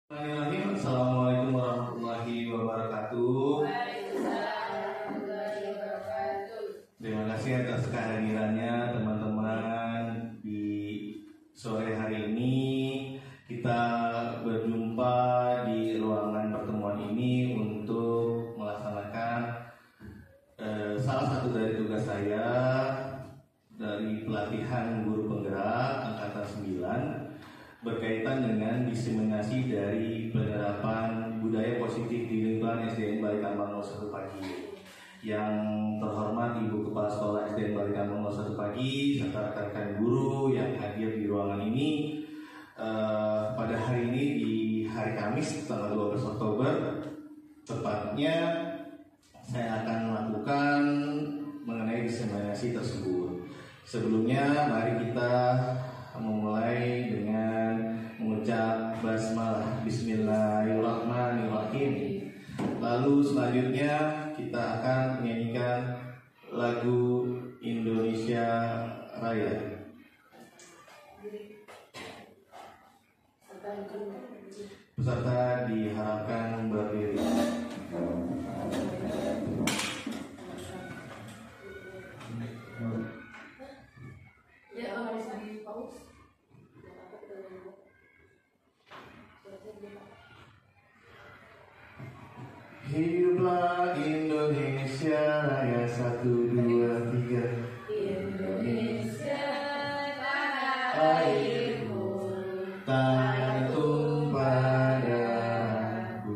Bismillahirrahmanirrahim. Assalamualaikum warahmatullahi wabarakatuh. Terima kasih atas kehadirannya teman-teman di sore hari ini. Kita berjumpa di ruangan pertemuan ini untuk melaksanakan salah satu dari tugas saya dari pelatihan guru penggerak angkatan 9 berkaitan dengan diseminasi dari penerapan budaya positif di lingkungan SDN Balikambang 01 Pagi. Yang terhormat Ibu Kepala Sekolah SDN Balikambang 01 Pagi serta rekan-rekan guru yang hadir di ruangan ini pada hari ini di hari Kamis tanggal 12 Oktober tepatnya saya akan melakukan mengenai diseminasi tersebut. Sebelumnya mari kita memulai dengan mengucap basmalah Bismillahirrahmanirrahim. Lalu selanjutnya kita akan menyanyikan lagu Indonesia Raya. Peserta diharapkan berdiri. Hiduplah Indonesia Raya 1, 2, 3. Indonesia tanah airku, tanah tumpah darahku.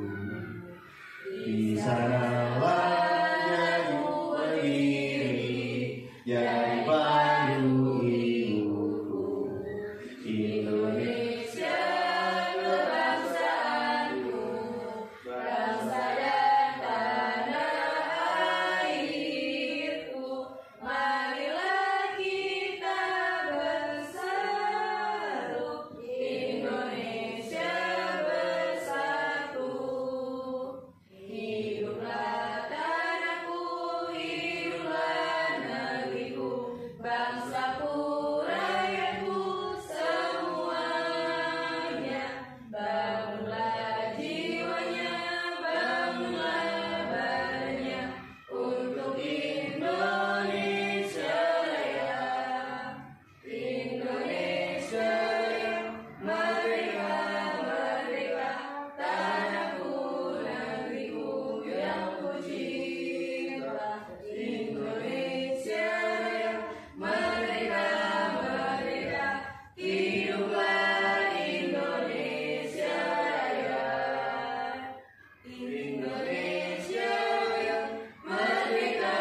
Di sanalah jatuh berdiri, jadi payung ibuku. Indonesia kebangsaanku, bangsa dan tanah airku. Marilah kita bersatu, Indonesia bersatu. Hiduplah tanahku, hiduplah negeriku, bangsaku, rakyatku semuanya. Bangunlah jiwanya, bangunlah badannya untuk Indonesia Raya. Indonesia Raya, merdeka, merdeka, tanahku, negeriku yang ku cinta. Indonesia Raya, merdeka, merdeka, hiduplah Indonesia Raya. Indonesia Raya, merdeka,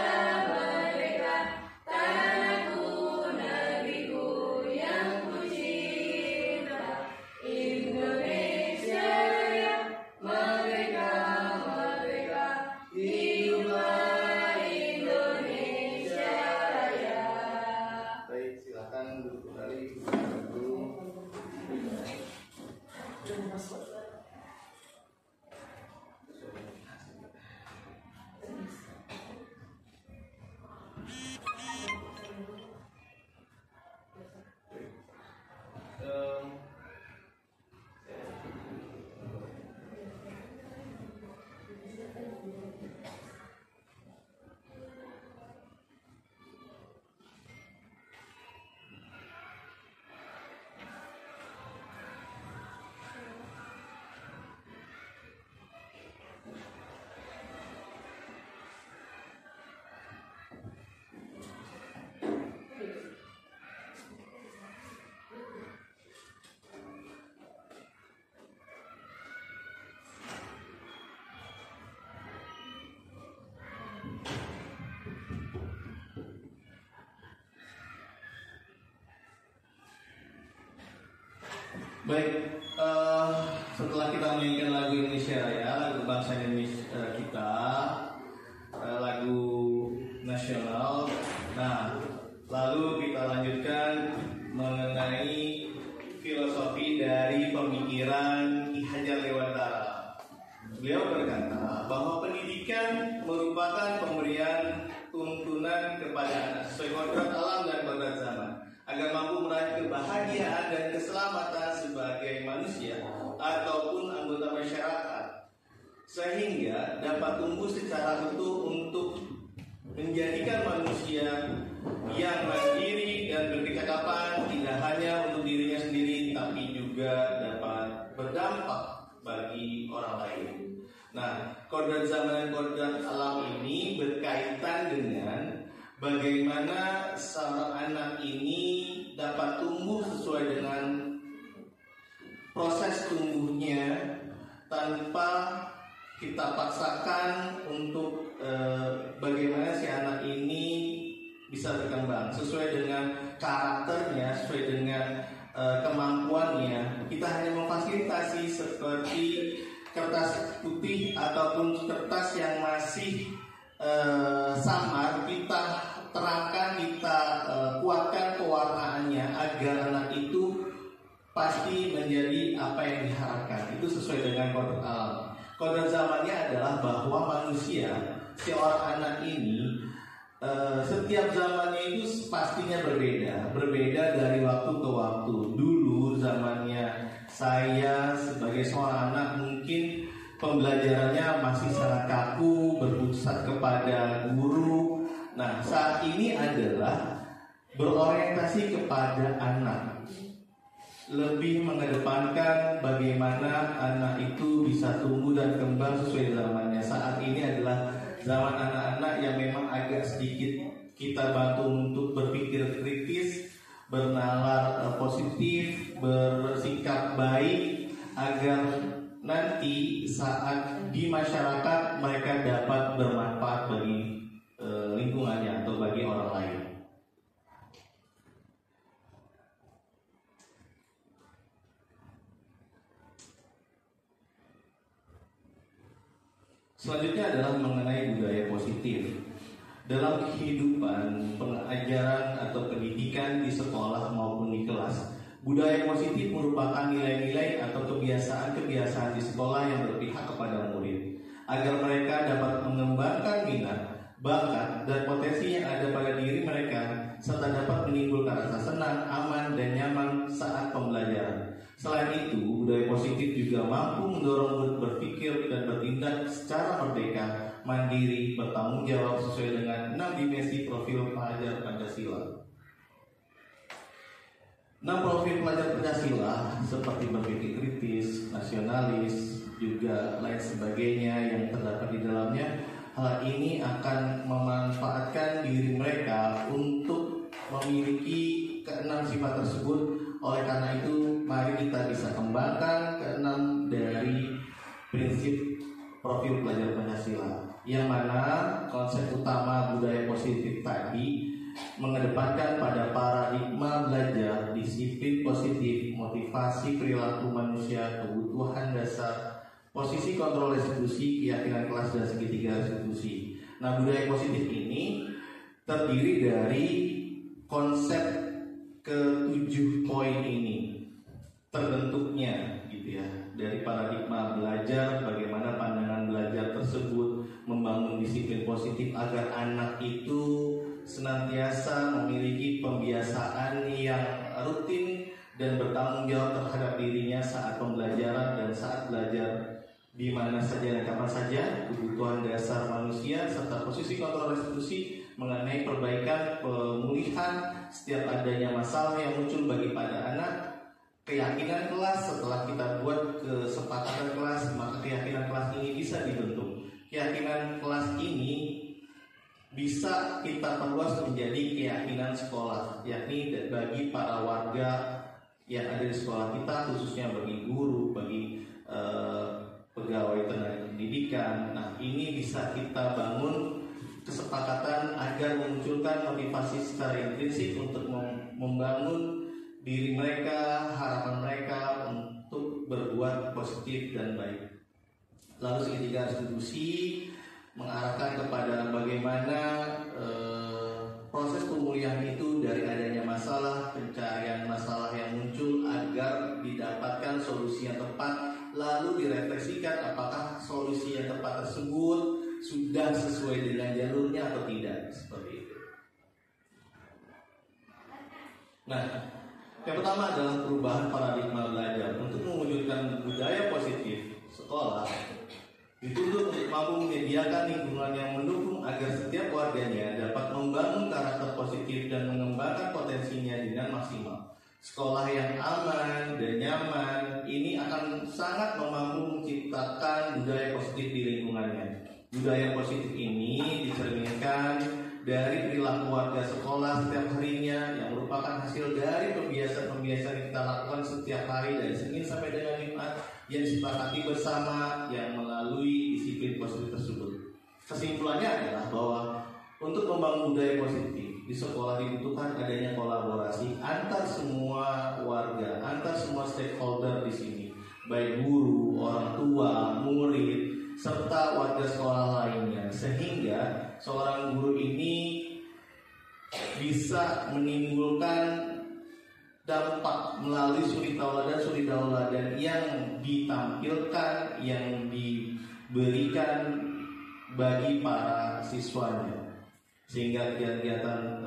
merdeka, tanahku, negeriku yang ku cinta. Indonesia Raya, merdeka, merdeka, hiduplah Indonesia Raya. Baik, silakan duduk kembali. Dulu. Baik, setelah kita menyanyikan lagu Indonesia Raya, lagu bangsa Indonesia kita, lagu nasional. Nah, lalu kita lanjutkan mengenai filosofi dari pemikiran Ki Hajar Dewantara. Beliau berkata bahwa pendidikan merupakan pemberian tuntunan kepada anak sesuai kodrat alam dan kodrat zaman agar mampu meraih kebahagiaan dan keselamatan sebagai manusia ataupun anggota sehingga dapat tumbuh secara utuh untuk menjadikan manusia yang mandiri dan berkecakapan, tidak hanya untuk dirinya sendiri tapi juga dapat berdampak bagi orang lain. Nah, kodrat zaman dan kodrat alam ini berkaitan dengan bagaimana seorang anak ini dapat tumbuh sesuai dengan proses tumbuhnya tanpa kita paksakan untuk bagaimana si anak ini bisa berkembang sesuai dengan karakternya, sesuai dengan kemampuannya. Kita hanya memfasilitasi seperti kertas putih ataupun kertas yang masih samar, kita terangkan, kita kuatkan pewarnaannya agar anak itu pasti menjadi apa yang diharapkan. Itu sesuai dengan kodrat alam. Kodrat zamannya adalah bahwa manusia, seorang anak ini setiap zamannya itu pastinya berbeda dari waktu ke waktu. Dulu zamannya saya sebagai seorang anak mungkin pembelajarannya masih sangat kaku, berpusat kepada guru. Nah, saat ini adalah berorientasi kepada anak, lebih mengedepankan bagaimana anak itu bisa tumbuh dan kembang sesuai zamannya. Saat ini adalah zaman anak-anak yang memang agak sedikit kita bantu untuk berpikir kritis, bernalar positif, bersikap baik, agar nanti saat di masyarakat mereka dapat bermanfaat bagi lingkungannya atau bagi orang lain. Selanjutnya adalah mengenai budaya positif. Dalam kehidupan, pengajaran atau pendidikan di sekolah maupun di kelas, budaya positif merupakan nilai-nilai atau kebiasaan-kebiasaan di sekolah yang berpihak kepada murid, agar mereka dapat mengembangkan minat, bakat, dan potensi yang ada pada diri mereka, serta dapat menimbulkan rasa senang, aman, dan nyaman saat pembelajaran. Selain itu, budaya positif juga mampu mendorong murid berpikir dan bertindak secara merdeka, mandiri, bertanggung jawab sesuai dengan 6 dimensi profil pelajar Pancasila. 6 profil pelajar Pancasila seperti berpikir kritis, nasionalis, juga lain sebagainya yang terdapat di dalamnya. Hal ini akan memanfaatkan diri mereka untuk memiliki ke-6 sifat tersebut. Oleh karena itu, mari kita bisa kembangkan ke-6 dari prinsip profil pelajar Pancasila, yang mana konsep utama budaya positif tadi mengedepankan pada paradigma belajar, disiplin positif, motivasi perilaku manusia, kebutuhan dasar, posisi kontrol restitusi, keyakinan kelas, dan segitiga restitusi. Nah, budaya positif ini terdiri dari konsep ke-7 poin ini terbentuknya gitu ya, dari paradigma belajar, bagaimana pandangan belajar tersebut membangun disiplin positif agar anak itu senantiasa memiliki pembiasaan yang rutin dan bertanggung jawab terhadap dirinya saat pembelajaran dan saat belajar di mana saja dan kapan saja, kebutuhan dasar manusia, serta posisi kontrol restitusi mengenai perbaikan pemulihan setiap adanya masalah yang muncul bagi pada anak. Keyakinan kelas, setelah kita buat kesepakatan kelas, maka keyakinan kelas ini bisa dibentuk. Keyakinan kelas ini bisa kita perluas menjadi keyakinan sekolah, yakni bagi para warga yang ada di sekolah kita, khususnya bagi guru, bagi pegawai tenaga pendidikan. Nah, ini bisa kita bangun kesepakatan agar memunculkan motivasi secara intrinsik untuk membangun diri mereka, harapan mereka untuk berbuat positif dan baik. Lalu segitiga restitusi mengarahkan kepada bagaimana proses pemulihan itu dari adanya masalah, pencarian masalah yang muncul agar didapatkan solusi yang tepat, lalu direfleksikan apakah solusi yang tepat tersebut sudah sesuai dengan jalurnya atau tidak, seperti itu. Nah, yang pertama adalah perubahan paradigma belajar. Untuk mewujudkan budaya positif sekolah, Dituntut untuk mampu menyediakan lingkungan yang mendukung agar setiap warganya dapat membangun karakter positif dan mengembangkan potensinya dengan maksimal. Sekolah yang aman dan nyaman ini akan sangat mampu menciptakan budaya positif di lingkungannya. Budaya positif ini dicerminkan dari perilaku warga sekolah setiap harinya yang merupakan hasil dari pembiasaan-pembiasaan yang kita lakukan setiap hari dari Senin sampai dengan Jumat yang disepakati bersama yang melalui disiplin positif tersebut. Kesimpulannya adalah bahwa untuk membangun budaya positif di sekolah dibutuhkan adanya kolaborasi antar semua warga, antar semua stakeholder di sini, baik guru, orang tua, murid, serta warga sekolah lainnya, sehingga seorang guru ini bisa menimbulkan dampak melalui suri tauladan yang ditampilkan, yang diberikan bagi para siswanya, sehingga kegiatan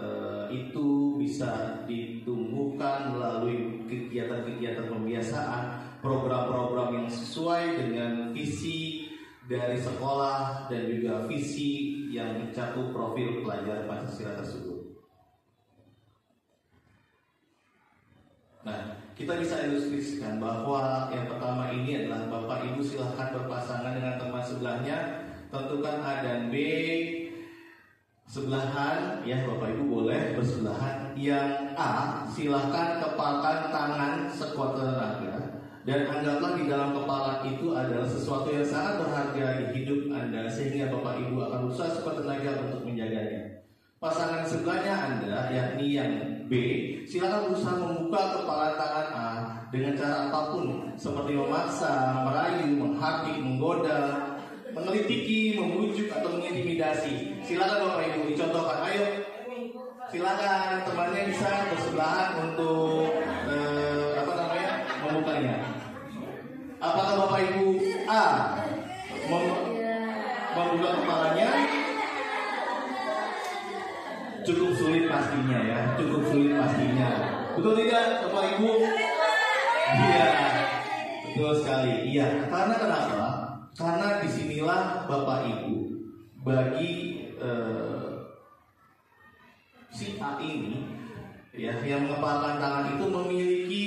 itu bisa ditumbuhkan melalui kegiatan-kegiatan pembiasaan, program-program yang sesuai dengan visi dari sekolah dan juga visi yang mencakup profil pelajar Pancasila tersebut. Nah, kita bisa ilustrasikan bahwa yang pertama ini adalah Bapak Ibu silahkan berpasangan dengan teman sebelahnya, tentukan A dan B sebelahan, ya Bapak Ibu boleh bersebelahan. Yang A silahkan kepalkan tangan sekuat tenaga dan anggaplah di dalam kepala itu adalah sesuatu yang sangat berharga di hidup Anda, sehingga Bapak Ibu akan berusaha sekuat tenaga untuk menjaganya. Pasangan sebelahnya Anda, yakni yang B, silakan berusaha membuka kepala tangan A dengan cara apapun, seperti memaksa, merayu, menghakimi, menggoda, mengelitiki, membujuk atau mengintimidasi. Silakan Bapak Ibu dicontohkan. Ayo, silakan temannya bisa bersebelahan untuk membukanya. Apakah Bapak Ibu A membuka kepalanya? Cukup sulit pastinya ya, cukup sulit pastinya. Betul tidak Bapak Ibu? Iya, betul sekali. Iya, karena kenapa? Karena disinilah Bapak Ibu bagi si A ini, ya, yang mengepalkan tangan itu memiliki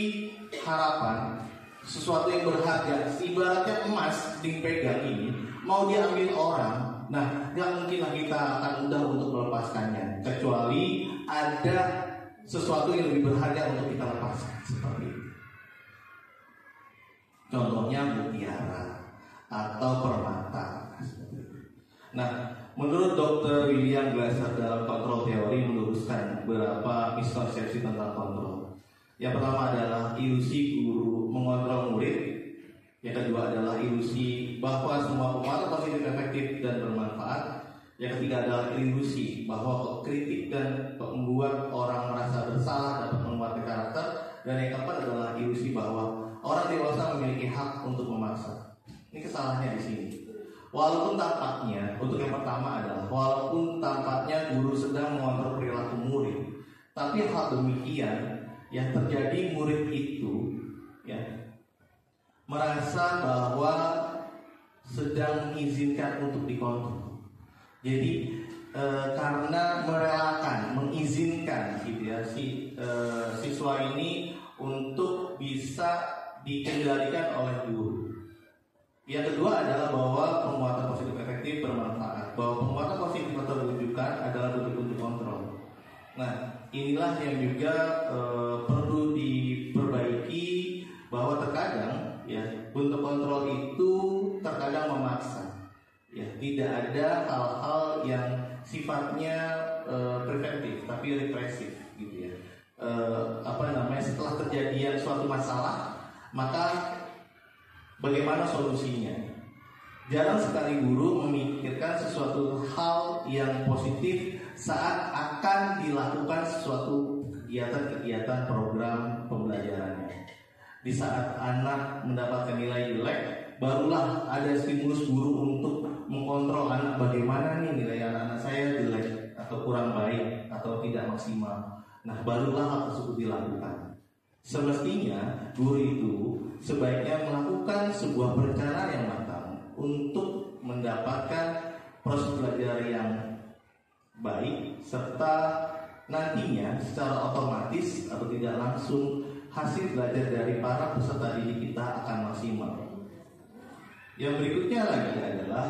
harapan, sesuatu yang berharga, ibaratnya emas dipegang ini, mau diambil orang. Nah, gak mungkinlah kita akan mudah untuk melepaskannya, kecuali ada sesuatu yang lebih berharga untuk kita lepaskan, seperti itu. Contohnya mutiara atau permata. Nah, menurut Dr. William Glasser dalam kontrol teori meluruskan beberapa miskonsepsi tentang kontrol. Yang pertama adalah ilusi guru mengontrol murid. Yang kedua adalah ilusi bahwa semua penguatan positif efektif dan bermanfaat. Yang ketiga adalah ilusi bahwa kritik dan membuat orang merasa bersalah dapat menguatkan karakter. Dan yang keempat adalah ilusi bahwa orang dewasa memiliki hak untuk memaksa. Ini kesalahannya di sini. Walaupun tampaknya, untuk yang pertama adalah walaupun tampaknya guru sedang mengontrol perilaku murid, tapi hal demikian yang terjadi murid itu, ya, merasa bahwa sedang mengizinkan untuk dikontrol. Jadi karena merelakan, mengizinkan gitu ya siswa ini untuk bisa dikendalikan oleh guru. Yang kedua adalah bahwa penguatan positif efektif bermanfaat. Bahwa penguatan positif terwujudkan adalah bentuk-bentuk kontrol. Nah, inilah yang juga perlu diperbaiki, bahwa terkadang ya bentuk kontrol itu terkadang memaksa. Ya, tidak ada hal-hal yang sifatnya preventif tapi represif gitu ya. Setelah terjadian suatu masalah, maka bagaimana solusinya? Jarang sekali guru memikirkan sesuatu hal yang positif saat akan dilakukan sesuatu kegiatan-kegiatan program pembelajarannya. Di saat anak mendapatkan nilai jelek, barulah ada stimulus guru untuk mengkontrol anak, bagaimana nih nilai anak-anak saya jelek atau kurang baik atau tidak maksimal. Nah, barulah hal tersebut dilakukan. Semestinya guru itu sebaiknya melakukan sebuah perencanaan yang matang untuk mendapatkan proses belajar yang baik, serta nantinya secara otomatis atau tidak langsung hasil belajar dari para peserta didik kita akan maksimal. Yang berikutnya lagi adalah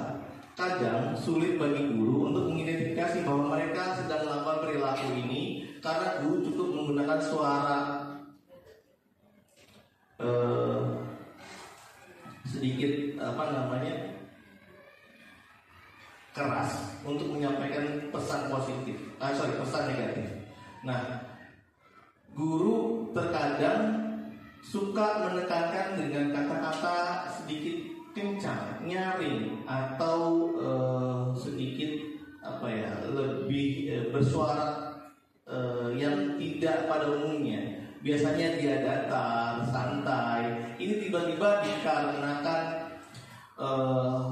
kadang sulit bagi guru untuk mengidentifikasi bahwa mereka sedang melakukan perilaku ini karena guru cukup menggunakan suara sedikit keras untuk menyampaikan pesan pesan negatif. Nah, guru terkadang suka menekankan dengan kata-kata sedikit kencang, nyaring, atau sedikit lebih bersuara yang tidak pada umumnya. Biasanya dia datar, santai. Ini tiba-tiba dikarenakan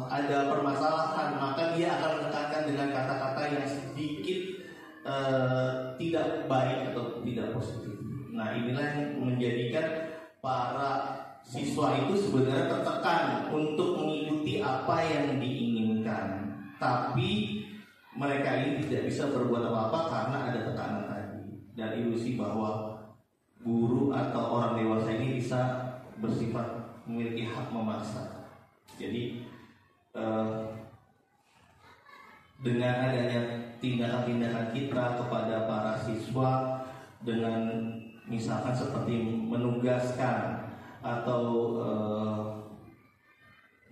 ada permasalahan, maka dia akan menekankan dengan kata-kata yang sedikit tidak baik atau tidak positif. Nah, inilah yang menjadikan para siswa itu sebenarnya tertekan untuk mengikuti apa yang diinginkan, tapi mereka ini tidak bisa berbuat apa-apa karena ada tekanan tadi dan ilusi bahwa guru atau orang dewasa ini bisa bersifat memiliki hak memaksa. Jadi dengan adanya tindakan-tindakan kita kepada para siswa dengan misalkan seperti menugaskan atau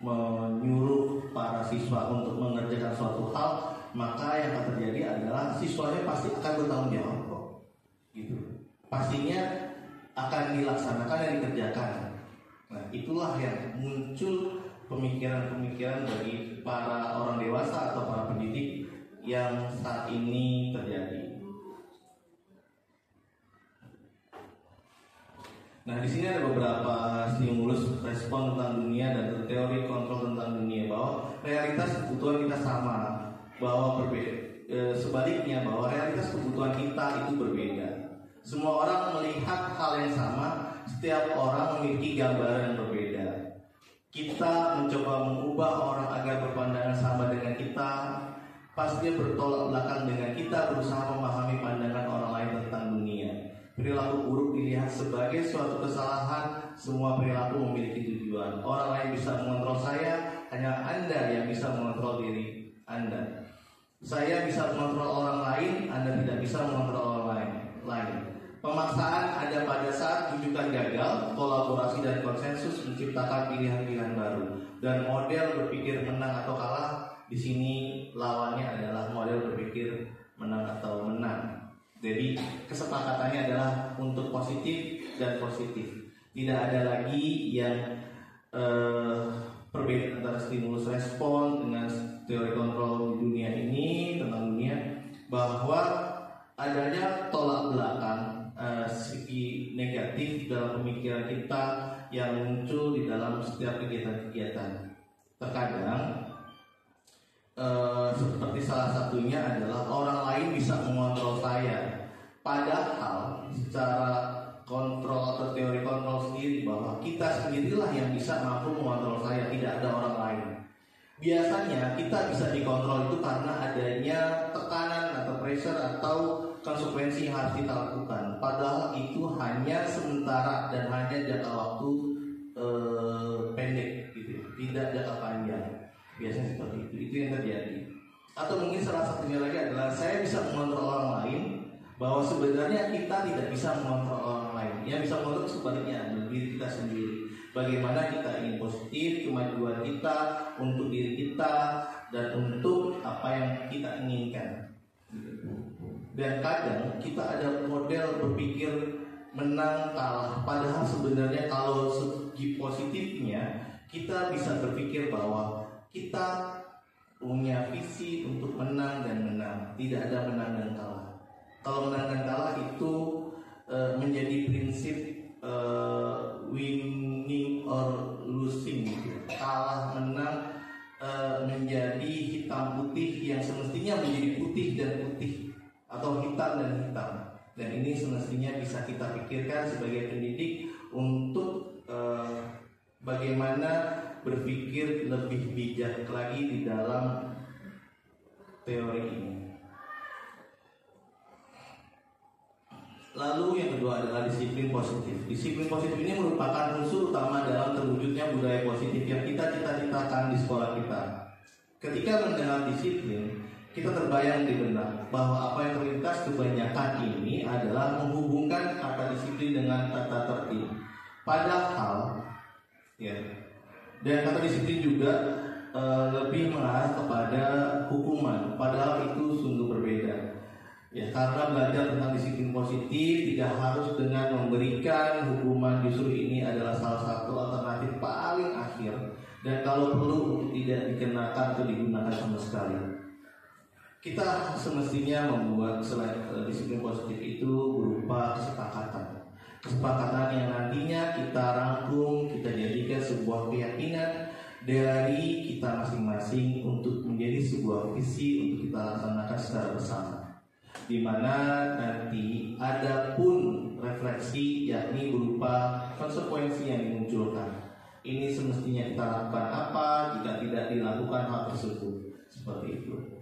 menyuruh para siswa untuk mengerjakan suatu hal, maka yang akan terjadi adalah siswanya pasti akan bertanggung jawab kok. Gitu. Pastinya akan dilaksanakan dan dikerjakan. Nah, itulah yang muncul pemikiran-pemikiran bagi para orang dewasa atau para pendidik yang saat ini terjadi. Nah, di sini ada beberapa stimulus respon tentang dunia dan teori kontrol tentang dunia, bahwa realitas kebutuhan kita sama, bahwa sebaliknya bahwa realitas kebutuhan kita itu berbeda. Semua orang melihat hal yang sama, setiap orang memiliki gambaran yang berbeda. Kita mencoba mengubah orang agar berpandangan sama dengan kita, pastinya bertolak belakang dengan kita berusaha memahami pandangan orang lain tentang dunia. Perilaku buruk dilihat sebagai suatu kesalahan. Semua perilaku memiliki tujuan. Orang lain bisa mengontrol saya, hanya Anda yang bisa mengontrol diri Anda. Saya bisa mengontrol orang lain, Anda tidak bisa mengontrol orang lain. Pemaksaan ada pada saat rujukan gagal, kolaborasi dan konsensus menciptakan pilihan-pilihan baru. Dan model berpikir menang atau kalah, di sini lawannya adalah model berpikir menang atau menang. Jadi kesepakatannya adalah untuk positif dan positif. Tidak ada lagi yang perbedaan antara stimulus respon dengan teori kontrol di dunia ini, tentang dunia, bahwa adanya tolak belakang segi negatif dalam pemikiran kita yang muncul di dalam setiap kegiatan-kegiatan. Terkadang seperti salah satunya adalah orang lain bisa mengontrol saya, padahal secara kontrol atau teori kontrol sendiri bahwa kita sendirilah yang bisa mampu mengontrol saya, tidak ada orang lain. Biasanya kita bisa dikontrol itu karena adanya tekanan atau pressure atau konsekuensi yang harus kita lakukan. Padahal itu hanya sementara dan hanya jangka waktu pendek, gitu, tidak jangka panjang. Biasanya seperti itu yang terjadi. Atau mungkin salah satunya lagi adalah saya bisa mengontrol orang lain, bahwa sebenarnya kita tidak bisa mengontrol orang lain. Yang bisa mengontrol sebaliknya diri kita sendiri. Bagaimana kita ingin positif, kemajuan kita untuk diri kita dan untuk apa yang kita inginkan. Dan kadang kita ada model berpikir menang kalah, padahal sebenarnya kalau segi positifnya kita bisa berpikir bahwa kita punya visi untuk menang dan menang, tidak ada menang dan kalah. Kalau menang dan kalah itu menjadi prinsip winning or losing, kalah menang menjadi hitam putih yang semestinya menjadi putih dan putih, atau hitam dan hitam. Dan ini semestinya bisa kita pikirkan sebagai pendidik untuk bagaimana berpikir lebih bijak lagi di dalam teori ini. Lalu yang kedua adalah disiplin positif. Disiplin positif ini merupakan unsur utama dalam terwujudnya budaya positif yang kita cita-citakan di sekolah kita. Ketika mendengar disiplin, kita terbayang di benak bahwa apa yang terlintas kebanyakan ini adalah menghubungkan kata disiplin dengan tata tertib. Padahal, ya, dan kata disiplin juga lebih mengarah kepada hukuman. Padahal itu sungguh berbeda. Ya, karena belajar tentang disiplin positif tidak harus dengan memberikan hukuman, justru ini adalah salah satu alternatif paling akhir, dan kalau perlu untuk tidak dikenakan atau digunakan sama sekali. Kita semestinya membuat selain disiplin positif itu berupa kesepakatan yang nantinya kita rangkum, kita jadikan sebuah keyakinan dari kita masing-masing untuk menjadi sebuah visi untuk kita laksanakan secara bersama, di mana nanti ada pun refleksi, yakni berupa konsekuensi yang dimunculkan. Ini semestinya kita lakukan apa jika tidak dilakukan hal tersebut, seperti itu.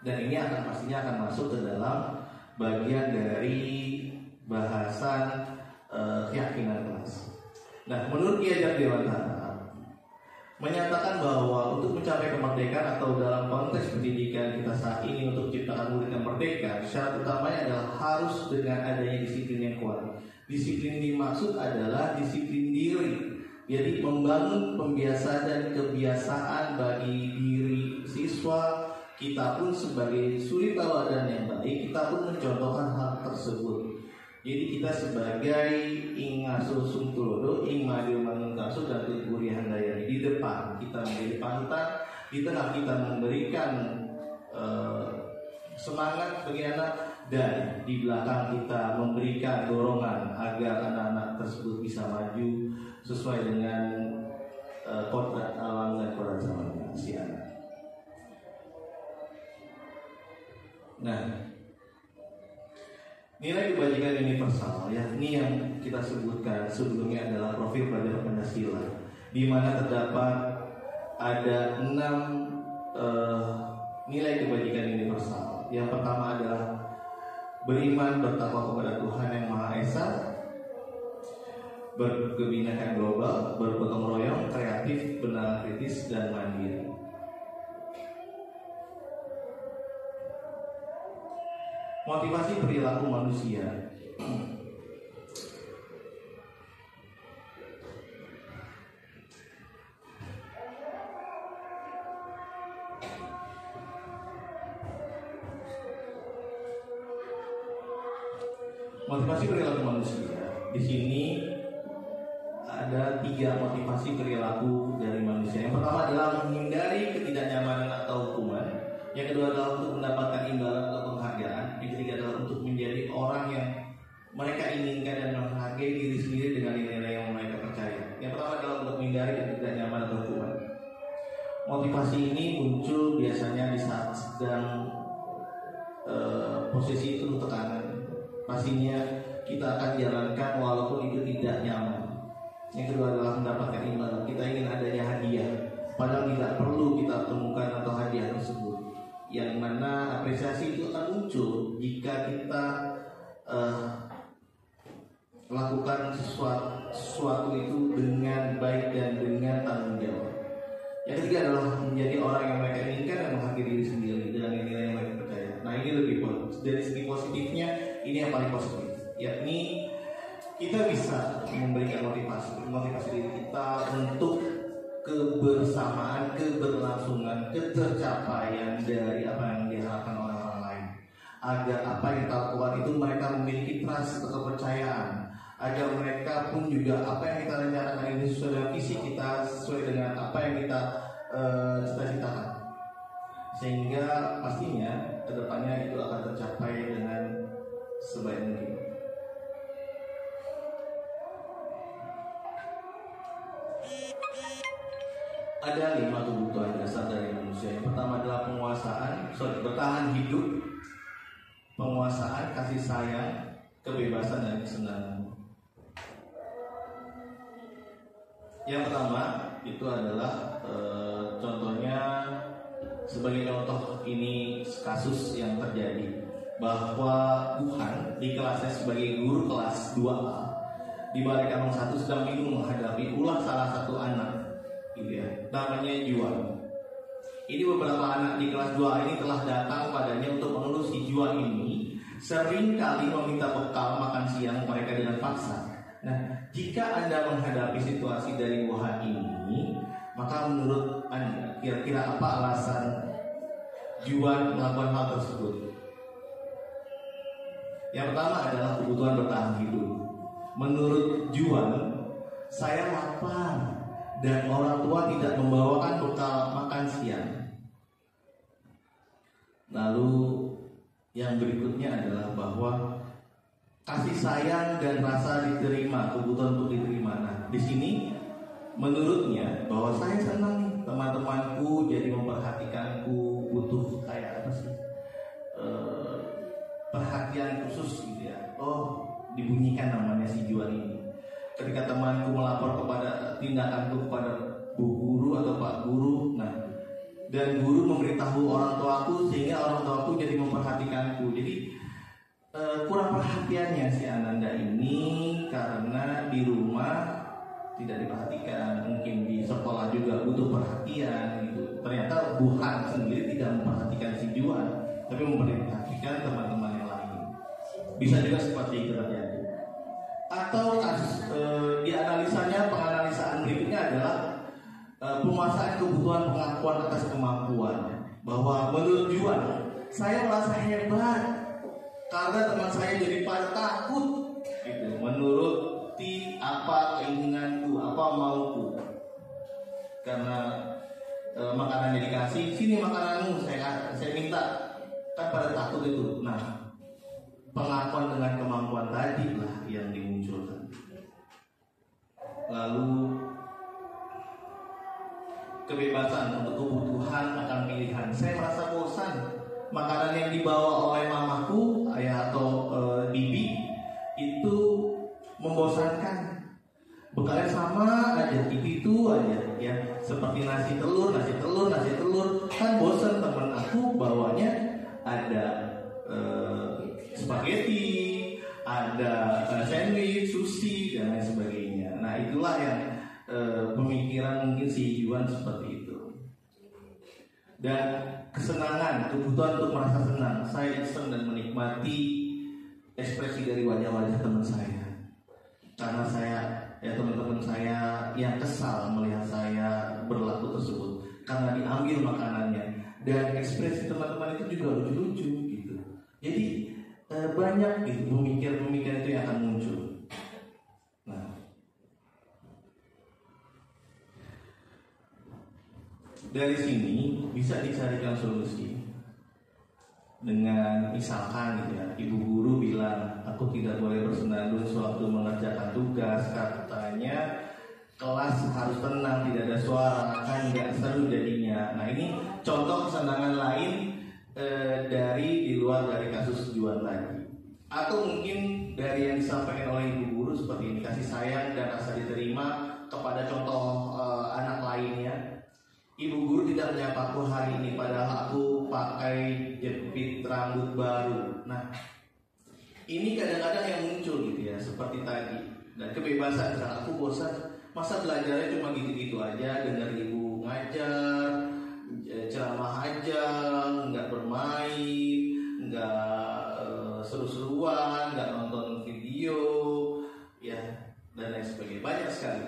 Dan ini pastinya akan masuk ke dalam bagian dari bahasan keyakinan kelas. Nah, menurut Ki Hajar Dewantara menyatakan bahwa untuk mencapai kemerdekaan atau dalam konteks pendidikan kita saat ini untuk menciptakan murid yang merdeka, syarat utamanya adalah harus dengan adanya disiplin yang kuat. Disiplin dimaksud adalah disiplin diri. Jadi membangun pembiasaan dan kebiasaan bagi diri siswa. Kita pun sebagai suri tauladan yang baik, kita pun mencontohkan hal tersebut. Jadi kita sebagai ing ngasuh sum tulodo, ing madil manungkaso dan tuguri handayani, di depan kita menjadi panutan, di tengah kita memberikan semangat bagi anak, dan di belakang kita memberikan dorongan agar anak-anak tersebut bisa maju sesuai dengan kodrat alam dan kodrat zamannya si anak. Nah, nilai kebajikan universal, yakni yang kita sebutkan sebelumnya adalah profil pelajar Pancasila, di mana terdapat ada 6 nilai kebajikan universal. Yang pertama adalah beriman bertakwa kepada Tuhan yang Maha Esa, berkebinekaan global, bergotong royong, kreatif, benar kritis, dan mandiri. Motivasi perilaku manusia. Motivasi perilaku manusia. Di sini ada 3 motivasi perilaku dari manusia. Yang pertama adalah menghindari ketidaknyamanan atau hukuman. Yang kedua adalah untuk mendapatkan imbalan atau penghargaan. Yang ketiga adalah untuk menjadi orang yang mereka inginkan dan menghargai diri sendiri dengan nilai-nilai yang mereka percaya. Yang pertama adalah untuk menghindari ketidaknyamanan atau hukuman. Motivasi ini muncul biasanya di saat sedang posisi itu tekanan. Pastinya kita akan jalankan walaupun itu tidak nyaman. Yang kedua adalah mendapatkan imbalan. Kita ingin adanya hadiah, padahal tidak perlu kita temukan atau hadiah tersebut. Yang mana apresiasi itu akan muncul jika kita lakukan sesuatu itu dengan baik dan dengan tanggung jawab. Yang ketiga adalah menjadi orang yang mereka inginkan dan menghargai diri sendiri dengan nilai yang mereka percaya. Nah, ini lebih positif. Dari segi positifnya, ini yang paling positif, yakni kita bisa memberikan motivasi diri kita untuk kebersamaan, keberlangsungan, ketercapaian dari apa yang diharapkan oleh orang lain. Agar apa yang kita lakukan itu mereka memiliki trust atau kepercayaan. Agar mereka pun juga apa yang kita rencanakan ini sesuai dengan visi kita, sesuai dengan apa yang kita cita-citakan. Sehingga pastinya kedepannya itu akan tercapai dengan sebaik mungkin. Ada 5 kebutuhan dasar dari manusia. Yang pertama adalah bertahan hidup, penguasaan, kasih sayang, kebebasan dan kesenangan. Yang pertama itu adalah contohnya, sebagai contoh ini kasus yang terjadi bahwa Tuhan di kelasnya sebagai guru kelas 2A di Balai Kandung 1 sedang bingung menghadapi ulah salah satu anak, gitu ya, namanya Juan. Ini beberapa anak di kelas 2A ini telah datang padanya untuk mengeluh si Juan ini sering kali meminta bekal makan siang mereka dengan paksa. Nah, jika Anda menghadapi situasi dari Wuhan ini, maka menurut Anda kira-kira apa alasan Juan melakukan hal tersebut? Yang pertama adalah kebutuhan bertahan hidup. Menurut Juan, saya lapar dan orang tua tidak membawakan bekal makan siang. Lalu yang berikutnya adalah bahwa kasih sayang dan rasa diterima, kebutuhan untuk diterima. Nah, di sini menurutnya bahwa saya senang nih teman-temanku jadi memperhatikanku, butuh kayak apa sih, perhatian khusus gitu ya. Oh, dibunyikan namanya si Juan ini. Ketika temanku melapor kepada tindakanku kepada Bu Guru atau Pak Guru, nah, dan guru memberitahu orang tuaku sehingga orang tuaku jadi memperhatikanku. Jadi kurang perhatiannya si Ananda ini karena di rumah tidak diperhatikan, mungkin di sekolah juga butuh perhatian gitu. Ternyata Tuhan sendiri tidak memperhatikan si Juan, tapi memperhatikan teman-teman yang lain. Bisa juga seperti itu terjadi. Atau dianalisanya, penganalisaan berikutnya adalah penguasaan kebutuhan pengakuan atas kemampuan. Bahwa menurut Juan, saya merasa hebat karena teman saya jadi pada takut gitu, menuruti apa keinginanku, apa mauku. Karena makanannya dikasih, sini makananmu, saya minta, kan pada takut itu. Nah, pengakuan dengan kemampuan tadi lah yang dimunculkan. Lalu kebebasan untuk kebutuhan akan pilihan. Saya merasa bosan, makanan yang dibawa oleh mamaku, ayah atau bibi itu membosankan. Bekalnya sama aja, itu aja ya, seperti nasi telur. Kan bosan. Teman aku bawanya ada spaghetti, ada sandwich, sushi dan lain sebagainya. Nah, itulah yang pemikiran mungkin si Juan seperti itu. Dan kesenangan, kebutuhan untuk merasa senang. Saya senang dan menikmati ekspresi dari wajah-wajah teman saya. Karena teman-teman saya yang kesal melihat saya berlaku tersebut karena diambil makanannya. Dan ekspresi teman-teman itu juga lucu-lucu gitu. Jadi banyak gitu pemikiran-pemikiran itu yang akan muncul. Nah, dari sini bisa dicarikan solusi dengan misalkan gitu ya, ibu guru bilang aku tidak boleh bersenandung sewaktu mengerjakan tugas, katanya kelas harus tenang, tidak ada suara, kan nggak seru jadinya. Nah, ini contoh kesenangan lain dari di luar dari kasus Juan tadi. Atau mungkin dari yang disampaikan oleh ibu guru seperti ini, kasih sayang dan rasa diterima kepada contoh anak lainnya. Ibu guru tidak menyapaku hari ini padahal aku pakai jepit rambut baru. Nah, ini kadang-kadang yang muncul gitu ya, seperti tadi. Dan kebebasan, misalnya aku bosan, masa belajarnya cuma gitu-gitu aja, dengar ibu ngajar, ceramah aja, nggak bermain, nggak seru-seruan, nggak nonton video, ya, dan lain sebagainya. Banyak sekali.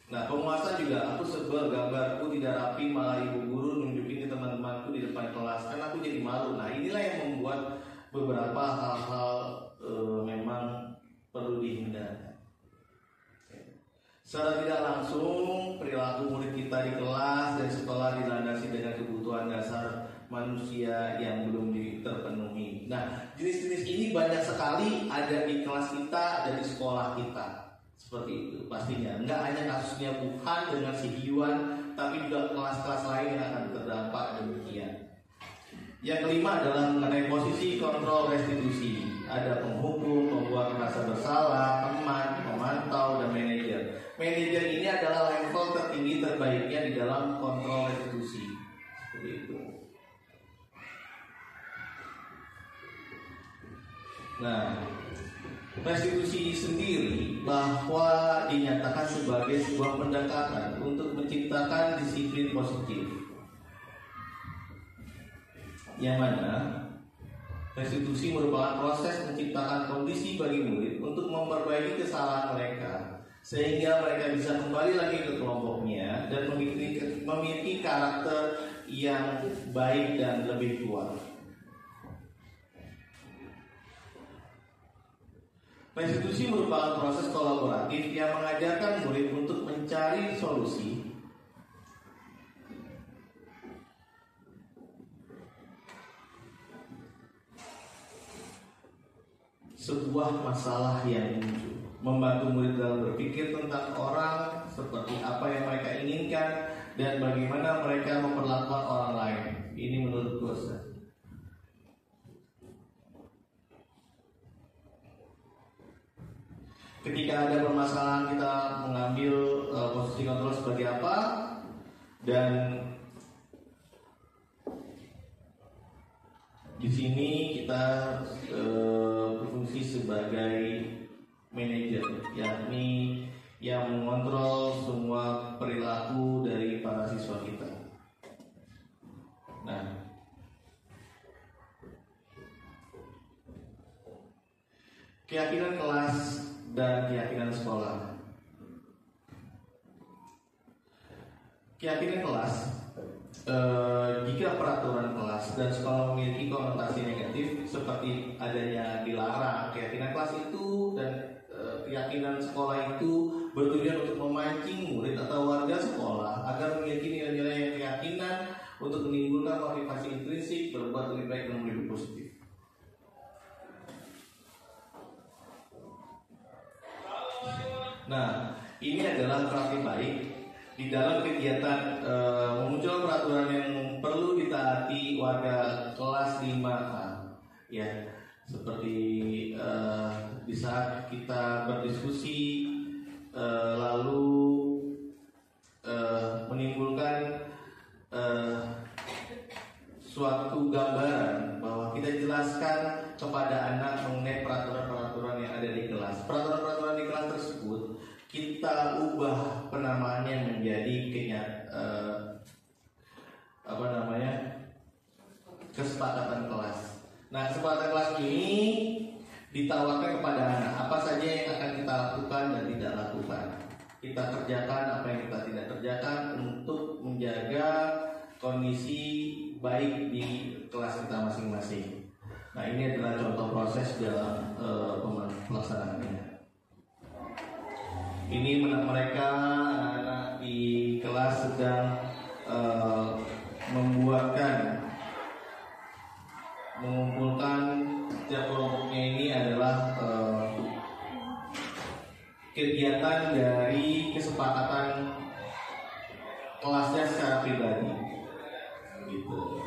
Nah, penguasa juga, aku sebel gambarku tidak rapi, malah ibu guru nunjukin ke teman-temanku di depan kelas, kan aku jadi malu. Nah, inilah yang membuat beberapa hal-hal memang perlu dihindari. Secara tidak langsung, perilaku murid kita di kelas dan sekolah dilandasi dengan kebutuhan dasar manusia yang belum terpenuhi. Nah, jenis-jenis ini banyak sekali ada di kelas kita, ada di sekolah kita. Seperti itu pastinya. Enggak hanya kasusnya Wuhan dengan si Juan, tapi juga kelas-kelas lain yang akan terdampak demikian. Yang kelima adalah mengenai posisi kontrol restitusi. Ada penghukum, pembuat merasa bersalah, teman, pemantau, dan manajer. Manajer ini adalah level Nah, restitusi sendiri bahwa dinyatakan sebagai sebuah pendekatan untuk menciptakan disiplin positif, yang mana restitusi merupakan proses menciptakan kondisi bagi murid untuk memperbaiki kesalahan mereka sehingga mereka bisa kembali lagi ke kelompoknya dan memiliki karakter yang baik dan lebih kuat. Restitusi merupakan proses kolaboratif yang mengajarkan murid untuk mencari solusi sebuah masalah yang muncul, membantu murid dalam berpikir tentang orang seperti apa yang mereka inginkan dan bagaimana mereka memperlakukan orang lain. Ini menurut Ustaz. Ketika ada permasalahan, kita mengambil posisi kontrol sebagai apa, dan di sini kita berfungsi sebagai manajer, yakni yang mengontrol semua perilaku dari para siswa kita. Nah, keyakinan kelas dan keyakinan sekolah. Keyakinan kelas, jika peraturan kelas dan sekolah memiliki konotasi negatif seperti adanya dilarang, keyakinan kelas itu dan keyakinan sekolah itu bertujuan untuk memancing murid atau warga sekolah agar memiliki nilai-nilai keyakinan untuk menimbulkan motivasi intrinsik berbuat lebih baik dan lebih positif. Nah, ini adalah praktik baik di dalam kegiatan memunculkan peraturan yang perlu ditaati warga kelas 5A, ya, seperti di saat kita berdiskusi lalu menimbulkan suatu gambaran bahwa kita jelaskan kepada anak mengenai peraturan-peraturan yang ada di kelas. Peraturan-peraturan di kelas tersebut kita ubah penamaannya menjadi kesepakatan kelas. Nah, kesepakatan kelas ini ditawarkan kepada anak apa saja yang akan kita lakukan dan tidak lakukan. Kita kerjakan apa yang kita tidak kerjakan untuk menjaga kondisi baik di kelas kita masing-masing. Nah, ini adalah contoh proses dalam pelaksanaannya. Ini mereka anak-anak di kelas sedang mengumpulkan setiap kelompoknya. Ini adalah kegiatan dari kesepakatan kelasnya secara pribadi, gitu.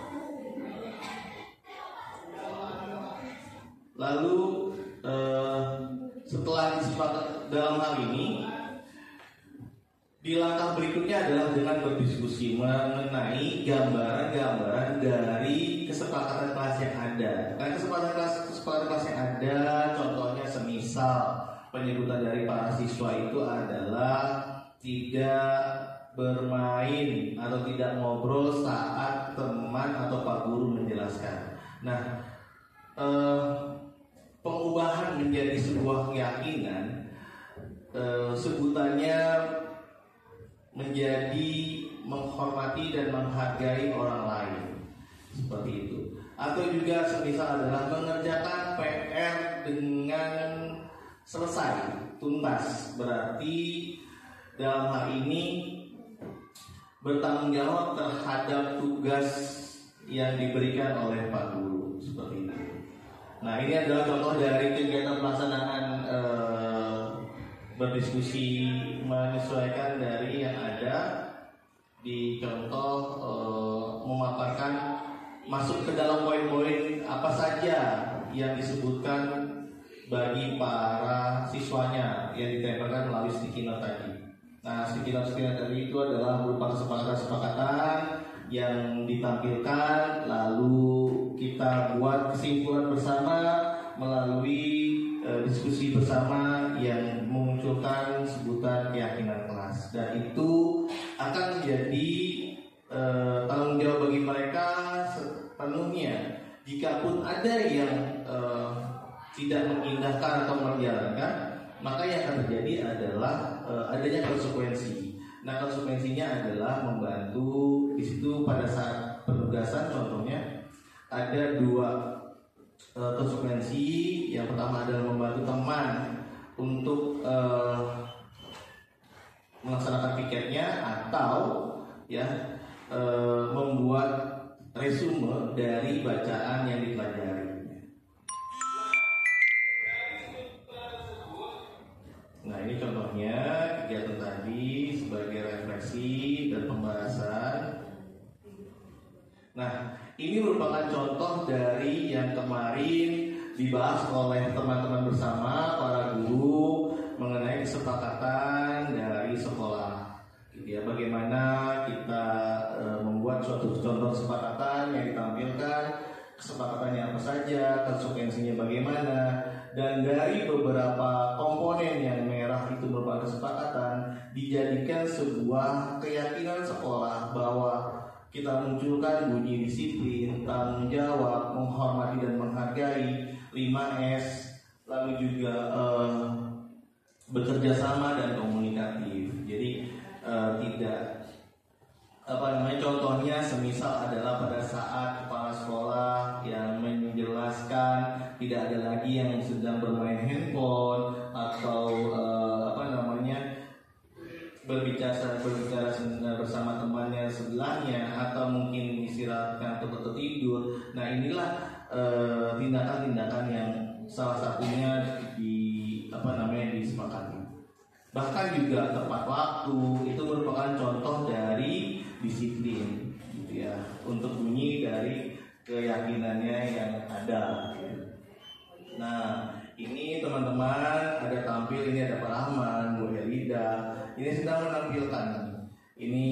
Lalu setelah disepakati dalam hal ini, di langkah berikutnya adalah dengan berdiskusi mengenai gambaran-gambaran dari kesepakatan kelas yang ada. Nah, kesepakatan kelas yang ada, contohnya semisal penyebutan dari para siswa itu adalah tidak bermain atau tidak ngobrol saat teman atau pak guru menjelaskan. Nah, pengubahan menjadi sebuah keyakinan, sebutannya menjadi menghormati dan menghargai orang lain, seperti itu. Atau juga semisal adalah mengerjakan PR dengan selesai, tuntas. Berarti dalam hal ini bertanggung jawab terhadap tugas yang diberikan oleh Pak Guru, seperti itu. Nah, ini adalah contoh dari kegiatan pelaksanaan berdiskusi menyesuaikan dari yang ada di contoh, memaparkan masuk ke dalam poin-poin apa saja yang disebutkan bagi para siswanya yang ditempelkan melalui sticky note tadi. Nah, sticky note tadi itu adalah berupa kesepakatan yang ditampilkan, lalu kita buat kesimpulan bersama melalui diskusi bersama yang memunculkan sebutan keyakinan kelas, dan itu akan menjadi tanggung jawab bagi mereka sepenuhnya. Jikapun ada yang tidak mengindahkan atau menjalankan, maka yang akan terjadi adalah adanya konsekuensi. Nah, konsekuensinya adalah membantu di situ pada saat penugasan. Contohnya ada dua konsekuensi. Yang pertama adalah membantu teman untuk melaksanakan piketnya, atau membuat resume dari bacaan yang dipelajari. Nah, ini contohnya kegiatan tadi sebagai refleksi dan pembahasan. Nah, ini merupakan contoh dari yang kemarin dibahas oleh teman-teman bersama para guru mengenai kesepakatan dari sekolah. Ya, bagaimana kita membuat suatu contoh kesepakatan yang ditampilkan, kesepakatannya apa saja, konsekuensinya bagaimana, dan dari beberapa komponen yang merah itu merupakan kesepakatan dijadikan sebuah keyakinan sekolah bahwa kita munculkan bunyi disiplin, tanggung jawab, menghormati dan menghargai, 5S, lalu juga bekerja sama dan komunikatif. Jadi tidak contohnya semisal adalah pada saat kepala sekolah yang menjelaskan tidak ada lagi yang sedang bermain handphone atau berbicara bersama temannya sebelahnya, atau mungkin istirahatkan atau tidur. Nah, inilah tindakan-tindakan yang salah satunya disepakati. Bahkan juga tepat waktu itu merupakan contoh dari disiplin, gitu ya, untuk bunyi dari keyakinannya yang ada. Nah, ini teman-teman ada tampil, ini ada Pak Rahman, Bu Elida, ini sedang menampilkan. Ini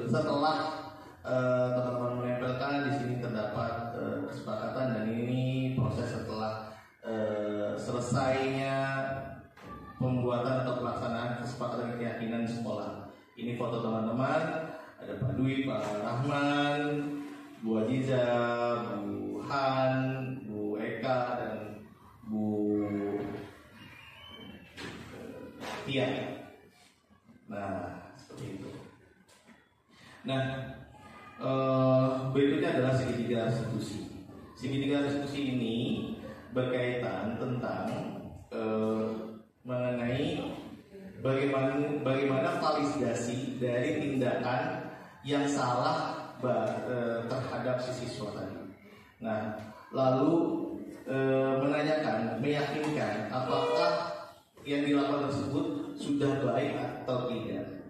setelah teman-teman menempelkan, di sini terdapat kesepakatan, dan ini proses setelah selesainya pembuatan atau pelaksanaan kesepakatan keyakinan sekolah. Ini foto teman-teman, ada Pak Dwi, Pak Rahman, Bu Aziza, Bu Han, Bu Eka, dan Bu Tia. Nah, seperti itu. Nah, berikutnya adalah segitiga restitusi. Segitiga restitusi ini berkaitan tentang mengenai bagaimana validasi dari tindakan yang salah terhadap si siswa tadi. Nah, lalu meyakinkan apakah yang dilakukan tersebut sudah baik atau tidak.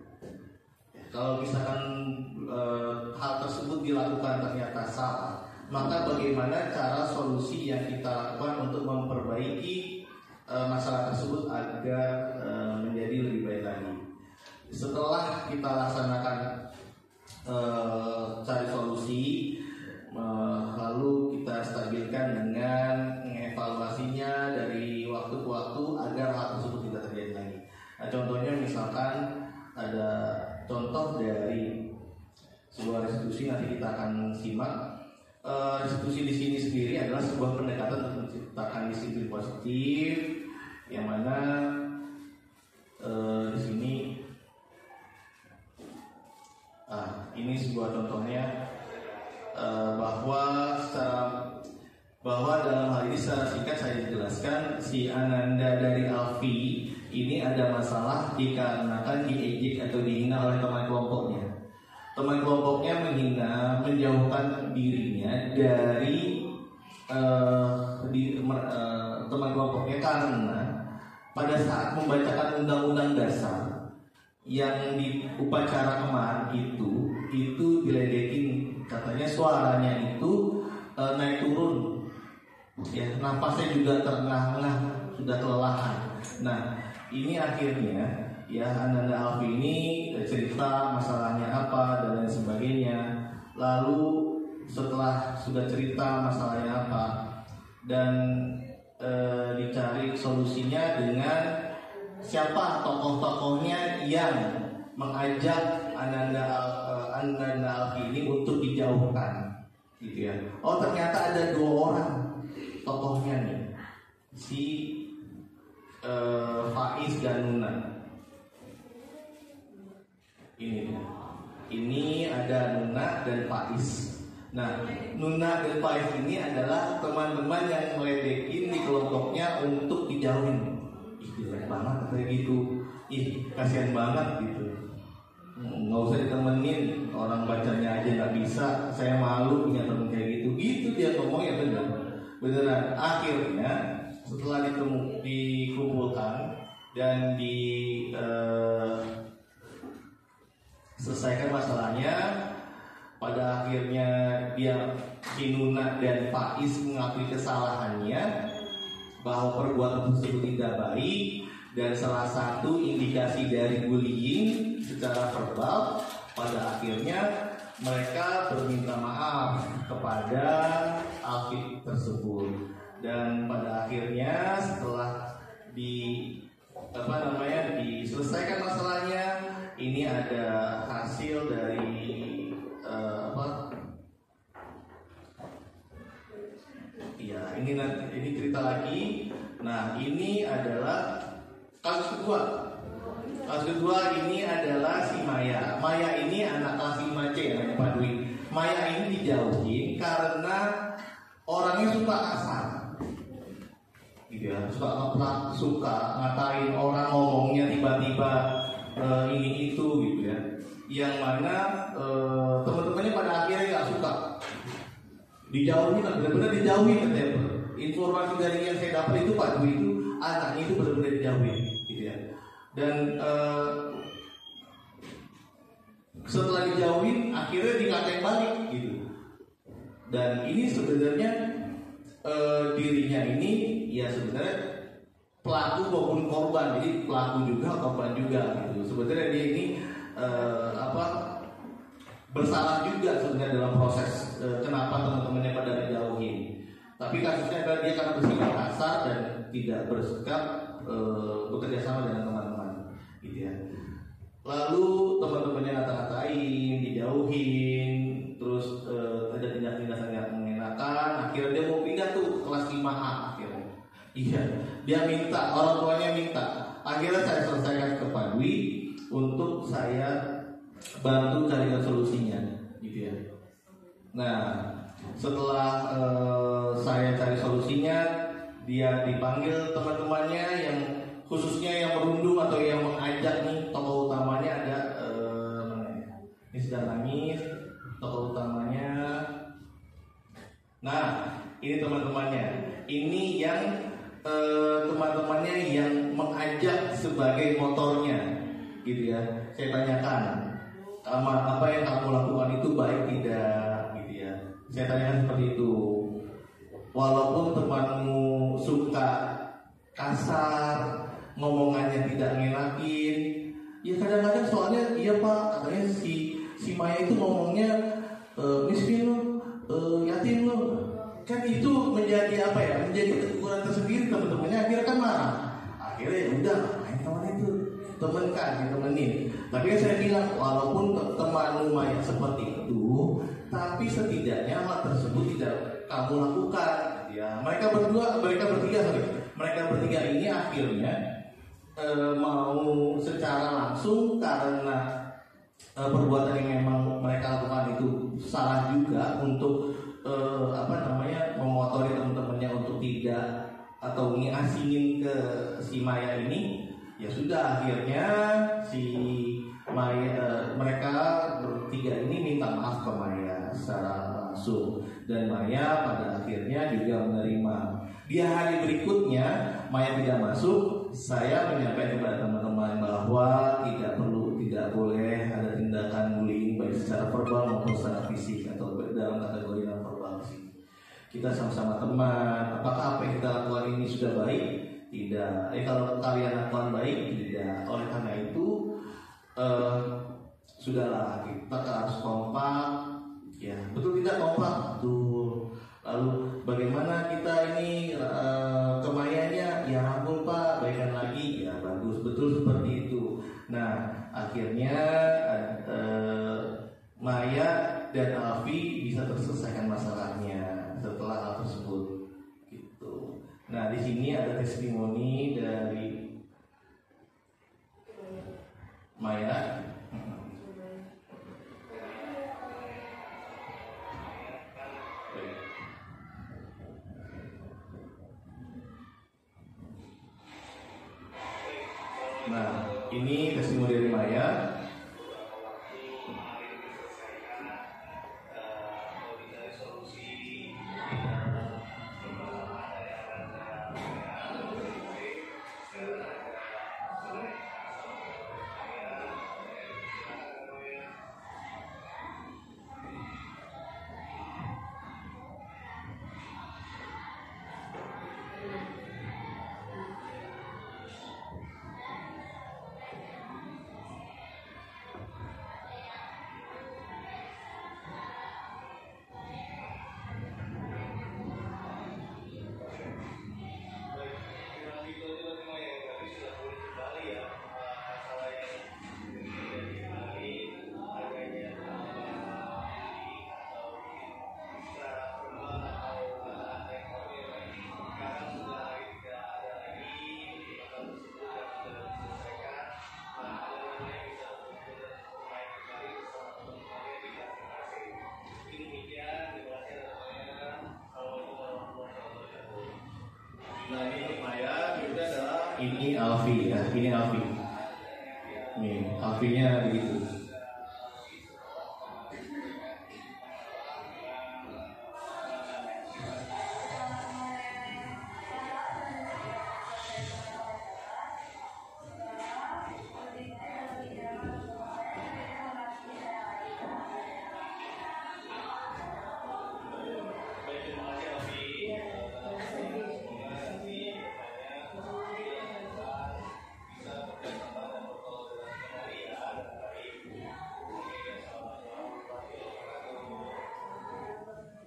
Kalau misalkan hal tersebut dilakukan ternyata salah, maka bagaimana cara solusi yang kita lakukan untuk memperbaiki masalah tersebut agar menjadi lebih baik lagi. Setelah kita laksanakan cari solusi, lalu kita stabilkan dengan mengevaluasinya dari waktu ke waktu agar hal tersebut tidak terjadi lagi. Nah, contohnya misalkan ada contoh dari sebuah restitusi, nanti kita akan simak. Restitusi di sini sendiri adalah sebuah pendekatan untuk menciptakan disiplin positif, yang mana di sini ini sebuah contohnya bahwa dalam hal ini secara singkat saya jelaskan, si Ananda dari Alfi ini ada masalah dikarenakan diejek atau dihina oleh teman kelompoknya. Teman kelompoknya menghina, menjauhkan dirinya dari teman kelompoknya karena pada saat membacakan undang-undang dasar yang di upacara kemarin itu diledekin, katanya suaranya itu naik turun, ya, napasnya juga terengah-engah, sudah kelelahan. Nah, ini akhirnya ya Ananda Alfi ini cerita masalahnya apa dan lain sebagainya. Lalu setelah sudah cerita masalahnya apa, dan dicari solusinya dengan siapa tokoh-tokohnya yang mengajak Ananda Alfi ini untuk dijauhkan, gitu ya. Oh, ternyata ada 2 orang tokohnya nih, si Faiz dan Nuna. Ini ada Nuna dan Faiz. Nah, Nuna dan Faiz ini adalah teman-teman yang meledekin di kelompoknya untuk dijauhin. Jelek banget kayak gitu. Kasihan banget gitu. Nggak usah ditemenin, orang bacanya aja nggak bisa. Saya malu punya temen kayak gitu. Gitu dia ngomongnya beneran. Akhirnya setelah dikumpulkan dan selesaikan masalahnya, pada akhirnya si Nuna dan Faiz mengakui kesalahannya bahwa perbuatan tersebut tidak baik, dan salah satu indikasi dari bullying secara verbal, pada akhirnya mereka berminta maaf kepada Alfi tersebut. Dan pada akhirnya setelah diselesaikan masalahnya, ini ada hasil dari ini cerita lagi. Nah, ini adalah kasus kedua. Kasus kedua ini adalah si Maya. Maya ini anak kelas 5C, namanya Pak Dwi. Maya ini dijauhin karena orangnya suka kasar, gitu ya, suka ngeplak, suka ngatain orang, ngomongnya tiba-tiba ini itu, gitu ya. Yang mana teman-temannya pada akhirnya nggak suka, dijauhin, benar-benar dijauhin katanya. Informasi dari yang saya dapat itu Pak Dwi itu anaknya itu benar-benar dijauhin, gitu ya. Dan setelah dijauhin akhirnya dikatain balik, gitu. Dan ini sebenarnya dirinya ini ya sebenarnya pelaku maupun korban, jadi pelaku juga korban juga, gitu. Sebenarnya dia ini bersalah juga sebenarnya dalam proses kenapa teman-temannya pada dijauhin. Tapi kasusnya adalah dia karena bersikap kasar dan tidak bersikap bekerja sama dengan teman-teman, gitu ya. Lalu teman-temannya ngata-ngatain, dijauhin, terus ada tindak-tindakan yang mengenakan. Akhirnya dia mau pindah tuh kelas 5A akhirnya. Iya, dia minta, orang tuanya minta. Akhirnya saya selesaikan ke Pak Dwi untuk saya bantu carikan solusinya, gitu ya. Nah, setelah saya cari solusinya, dia dipanggil teman-temannya yang khususnya yang merundung atau yang mengajak nih. Tokoh utamanya ada ini sedang nangis, tokoh utamanya. Nah, ini teman-temannya. Ini yang teman-temannya yang mengajak sebagai motornya, gitu ya. Saya tanyakan, apa yang kamu lakukan itu baik tidak, gitu ya. Saya tanyakan seperti itu. Walaupun temanmu suka kasar, ngomongannya tidak ngenakin, ya kadang-kadang soalnya iya Pak, katanya si Maya itu ngomongnya miskin lo, yatim lo, kan itu menjadi apa ya, menjadi teguran tersendiri. Teman-temannya akhirnya kan marah. Akhirnya ya udah, main teman itu, temen kan, ditemenin. Tapi kan saya bilang, walaupun temanmu Maya seperti itu, tapi setidaknya hal tersebut tidak kamu lakukan, ya. Mereka bertiga ini akhirnya mau secara langsung karena perbuatan yang memang mereka lakukan itu salah juga untuk memotori teman-temannya untuk tidak atau ngasingin ke si Maya ini. Ya sudah, akhirnya si Maya, mereka bertiga ini minta maaf ke Maya secara langsung, dan Maya pada akhirnya juga menerima. Di hari berikutnya Maya tidak masuk. Saya menyampaikan kepada teman-teman bahwa tidak boleh ada tindakan bullying baik secara verbal maupun secara fisik atau dalam kategori non verbal sih. Kita sama-sama teman. Apakah apa yang kita lakukan ini sudah baik? Tidak. Kalau kalian lakukan baik, tidak. Oleh karena itu sudahlah, kita harus kompak. Ya, betul tidak kompak? Betul. Lalu bagaimana kita ini kemayanya? Ya ampun Pak, baikkan lagi. Ya bagus, betul seperti itu. Nah, akhirnya Maya dan Alfi bisa terselesaikan masalahnya setelah hal tersebut. Gitu. Nah, di sini ada testimoni dari Maya. Nah, ini testimoni dari Maya. Nah, ini Maya, itu adalah ini Alfi ya, ini Alfi. Nih, Alfinya begitu.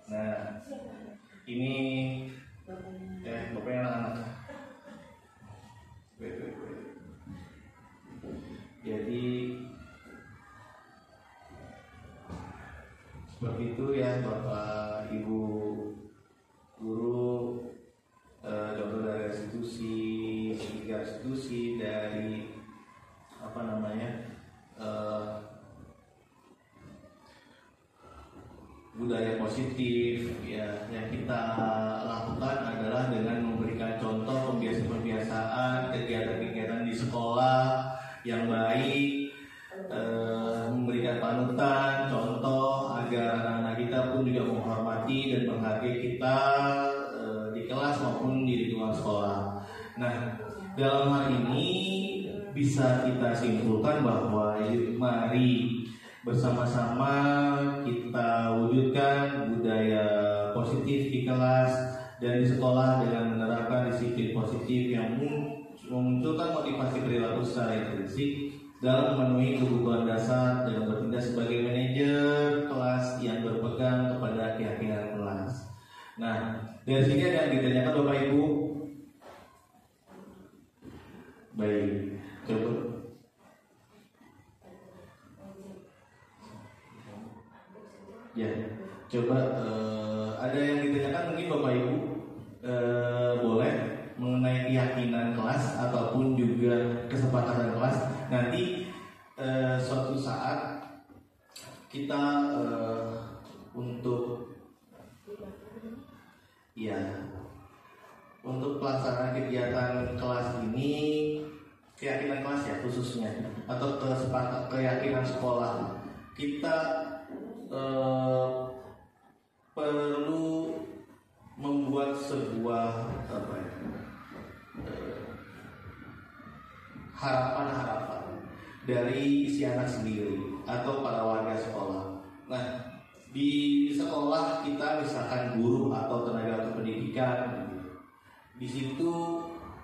Nah, ini bapaknya anak-anak. Jadi seperti itu ya Bapak Ibu guru, dokter dari institusi, tiga institusi dari budaya positif ya. Yang kita lakukan adalah dengan memberikan contoh pembiasaan-pembiasaan kegiatan-kegiatan di sekolah yang baik, memberikan panutan, contoh agar anak-anak kita pun juga menghormati dan menghargai kita di kelas maupun di lingkungan sekolah. Nah, dalam hal ini bisa kita simpulkan bahwa mari bersama-sama kita wujudkan budaya positif di kelas dan di sekolah dengan menerapkan disiplin positif yang memunculkan motivasi perilaku secara intrinsik dalam memenuhi kebutuhan dasar dengan bertindak sebagai manajer kelas yang berpegang kepada keyakinan kelas. Nah, dari sini ada yang ditanyakan Bapak Ibu. Baik, coba. Ya, coba ada yang ditanyakan mungkin Bapak Ibu boleh mengenai keyakinan kelas ataupun juga kesepakatan kelas. Nanti suatu saat kita untuk pelaksanaan kegiatan kelas ini, keyakinan kelas ya khususnya, atau keyakinan sekolah, kita perlu membuat sebuah harapan-harapan dari si anak sendiri atau para warga sekolah. Nah, di sekolah kita misalkan guru atau tenaga pendidikan, di situ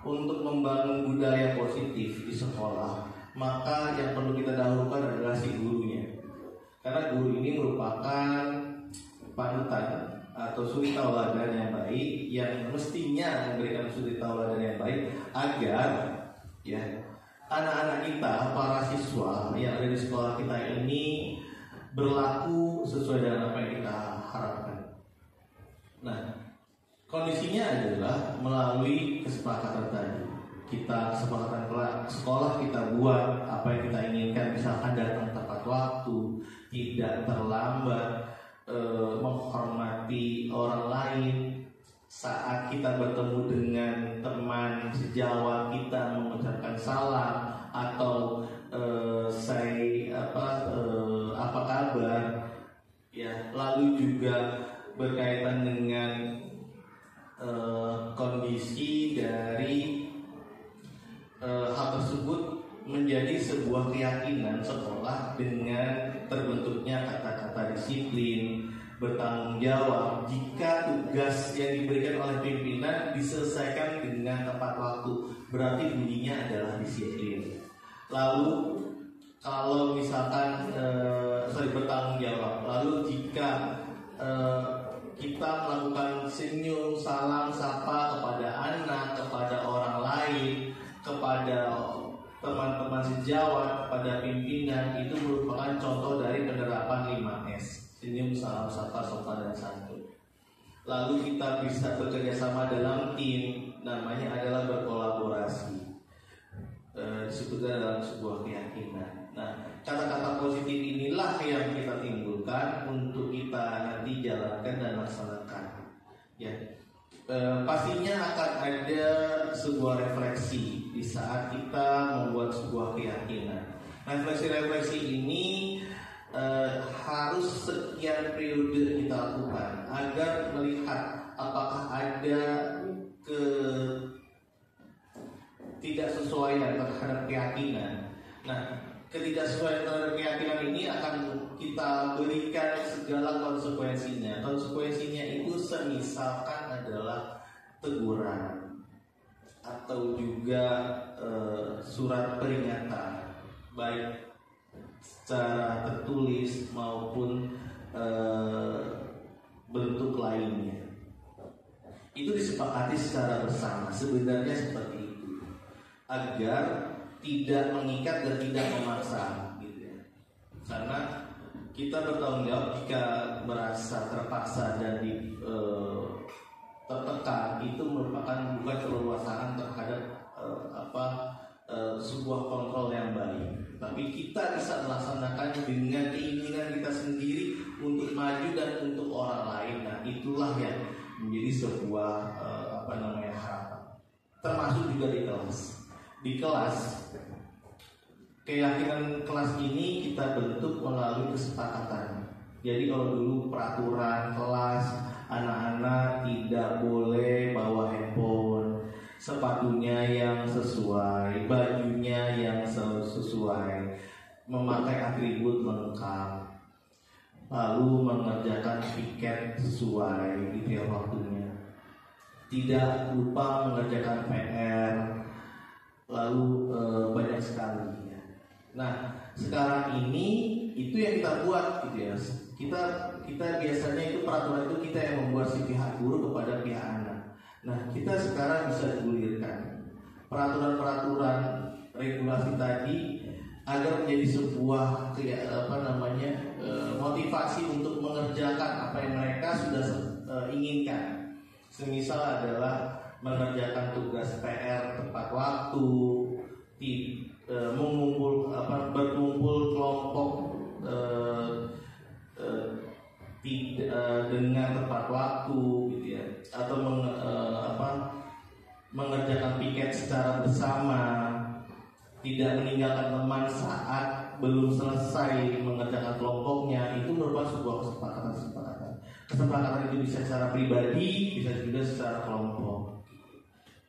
untuk membangun budaya positif di sekolah, maka yang perlu kita dahulukan adalah si gurunya. Karena guru ini merupakan panutan atau suri tauladan yang baik, yang mestinya memberikan suri tauladan yang baik agar ya anak-anak kita, para siswa yang ada di sekolah kita ini berlaku sesuai dengan apa yang kita harapkan. Nah, kondisinya adalah melalui kesepakatan tadi. Kita kesepakatan sekolah kita buat apa yang kita inginkan, misalkan datang tepat waktu, tidak terlambat, menghormati orang lain. Saat kita bertemu dengan teman sejawat kita mengucapkan salam atau apa kabar, ya. Lalu juga berkaitan dengan kondisi dari hal tersebut menjadi sebuah keyakinan sekolah dengan terbentuknya kata-kata disiplin, bertanggung jawab. Jika tugas yang diberikan oleh pimpinan diselesaikan dengan tepat waktu, berarti bunyinya adalah disiplin. Lalu kalau misalkan bertanggung jawab, lalu jika kita melakukan senyum, salam, sapa kepada anak, kepada orang lain, kepada teman-teman sejawat, kepada pimpinan, itu merupakan contoh dari penerapan 5S: senyum, salam, sapa, sopan, dan santun. Lalu kita bisa bekerja sama dalam tim, namanya adalah berkolaborasi. Disebutkan dalam sebuah keyakinan. Nah, kata-kata positif inilah yang kita timbulkan untuk kita nanti jalankan dan laksanakan. Ya. Pastinya akan ada sebuah refleksi di saat kita membuat sebuah keyakinan. Refleksi-refleksi ini harus sekian periode kita lakukan agar melihat apakah ada ketidaksesuaian terhadap keyakinan. Nah, ketidaksesuaian terhadap keyakinan ini akan kita berikan segala konsekuensinya. Konsekuensinya itu semisalkan adalah teguran atau juga surat peringatan, baik secara tertulis maupun bentuk lainnya. Itu disepakati secara bersama, sebenarnya seperti itu, agar tidak mengikat dan tidak memaksa, gitu ya. Karena kita bertanggung jawab jika merasa terpaksa dan tertekan, itu merupakan bukan keleluasaan terhadap sebuah kontrol yang baik. Tapi kita bisa melaksanakan dengan keinginan kita sendiri untuk maju dan untuk orang lain. Nah, itulah yang menjadi sebuah harapan. Termasuk juga di kelas. Di kelas, keyakinan kelas ini kita bentuk melalui kesepakatan. Jadi kalau dulu peraturan kelas, anak-anak tidak boleh bawa handphone, sepatunya yang sesuai, bajunya yang sesuai, memakai atribut lengkap, lalu mengerjakan piket sesuai di tiap waktunya, tidak lupa mengerjakan PR, lalu banyak sekali ya. Nah, sekarang ini itu yang kita buat gitu ya. Kita biasanya itu peraturan itu kita yang membuat si pihak guru kepada pihak anak. Nah, kita sekarang bisa gulirkan peraturan-peraturan regulasi tadi agar menjadi sebuah motivasi untuk mengerjakan apa yang mereka sudah inginkan. Semisal adalah mengerjakan tugas PR tepat waktu, berkumpul kelompok dengan tepat waktu, gitu ya, atau mengerjakan piket secara bersama, tidak meninggalkan teman saat belum selesai mengerjakan kelompoknya. Itu merupakan sebuah kesepakatan. Kesepakatan itu bisa secara pribadi, bisa juga secara kelompok.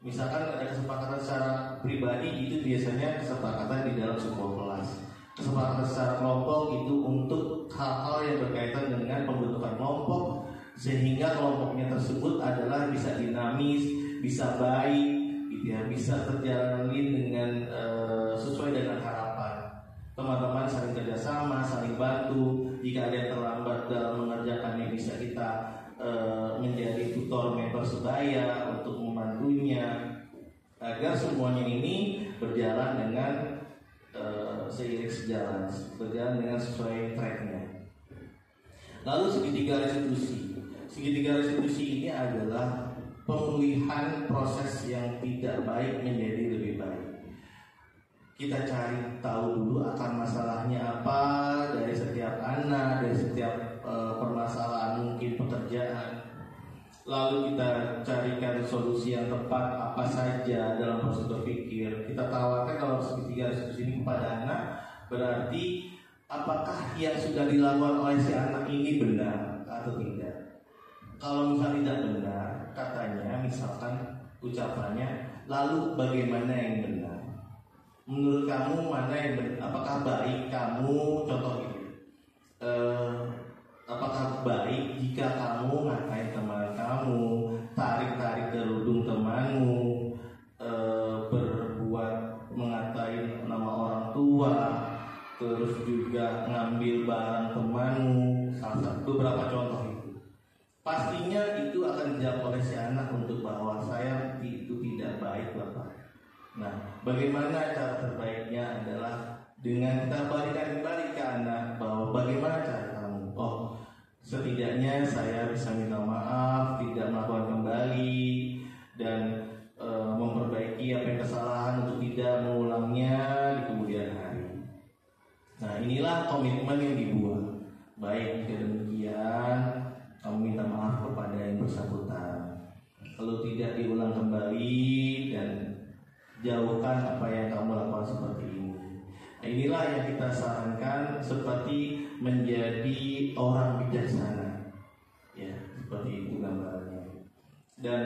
Misalkan ada kesepakatan secara pribadi, itu biasanya kesepakatan di dalam sebuah kelas. Kesepakatan secara kelompok itu untuk hal-hal yang berkaitan dengan pembentukan kelompok, sehingga kelompoknya tersebut adalah bisa dinamis, bisa baik, gitu ya, bisa terjalani dengan sesuai dengan harapan. Teman-teman saling kerjasama, saling bantu. Jika ada yang terlambat dalam mengerjakannya, bisa kita agar semuanya ini berjalan dengan seiring sejalan, berjalan dengan sesuai tracknya. Lalu segitiga restitusi ini adalah pemulihan proses yang tidak baik menjadi lebih baik. Kita cari tahu dulu akar masalahnya apa dari setiap anak, dari setiap permasalahan mungkin pekerjaan. Lalu kita carikan solusi yang tepat apa saja dalam proses berpikir. Kita tawarkan kalau segitiga restitusi ini kepada anak, berarti apakah yang sudah dilakukan oleh si anak ini benar atau tidak. Kalau misalnya tidak benar, katanya misalkan ucapannya, lalu bagaimana yang benar? Menurut kamu mana yang benar? Apakah baik kamu, contoh gitu, apakah baik jika kamu ngatain teman kamu, tarik-tarik kerudung temanmu, berbuat mengatain nama orang tua, terus juga ngambil barang temanmu, beberapa contoh itu. Pastinya itu akan dijawab oleh si anak untuk bahwa saya itu tidak baik Bapak. Nah, bagaimana cara terbaiknya adalah dengan kita balikan kembali ke anak bahwa bagaimana cara kamu. Oh, setidaknya saya bisa minta maaf, tidak melakukan kembali, dan memperbaiki apa yang kesalahan untuk tidak mengulangnya di kemudian hari. Nah, inilah komitmen yang dibuat. Baik jika demikian, kamu minta maaf kepada yang bersangkutan. Kalau tidak diulang kembali dan jauhkan apa yang kamu lakukan seperti ini. Nah, inilah yang kita sarankan seperti menjadi orang bijaksana. Ya, seperti itu gambarnya. Dan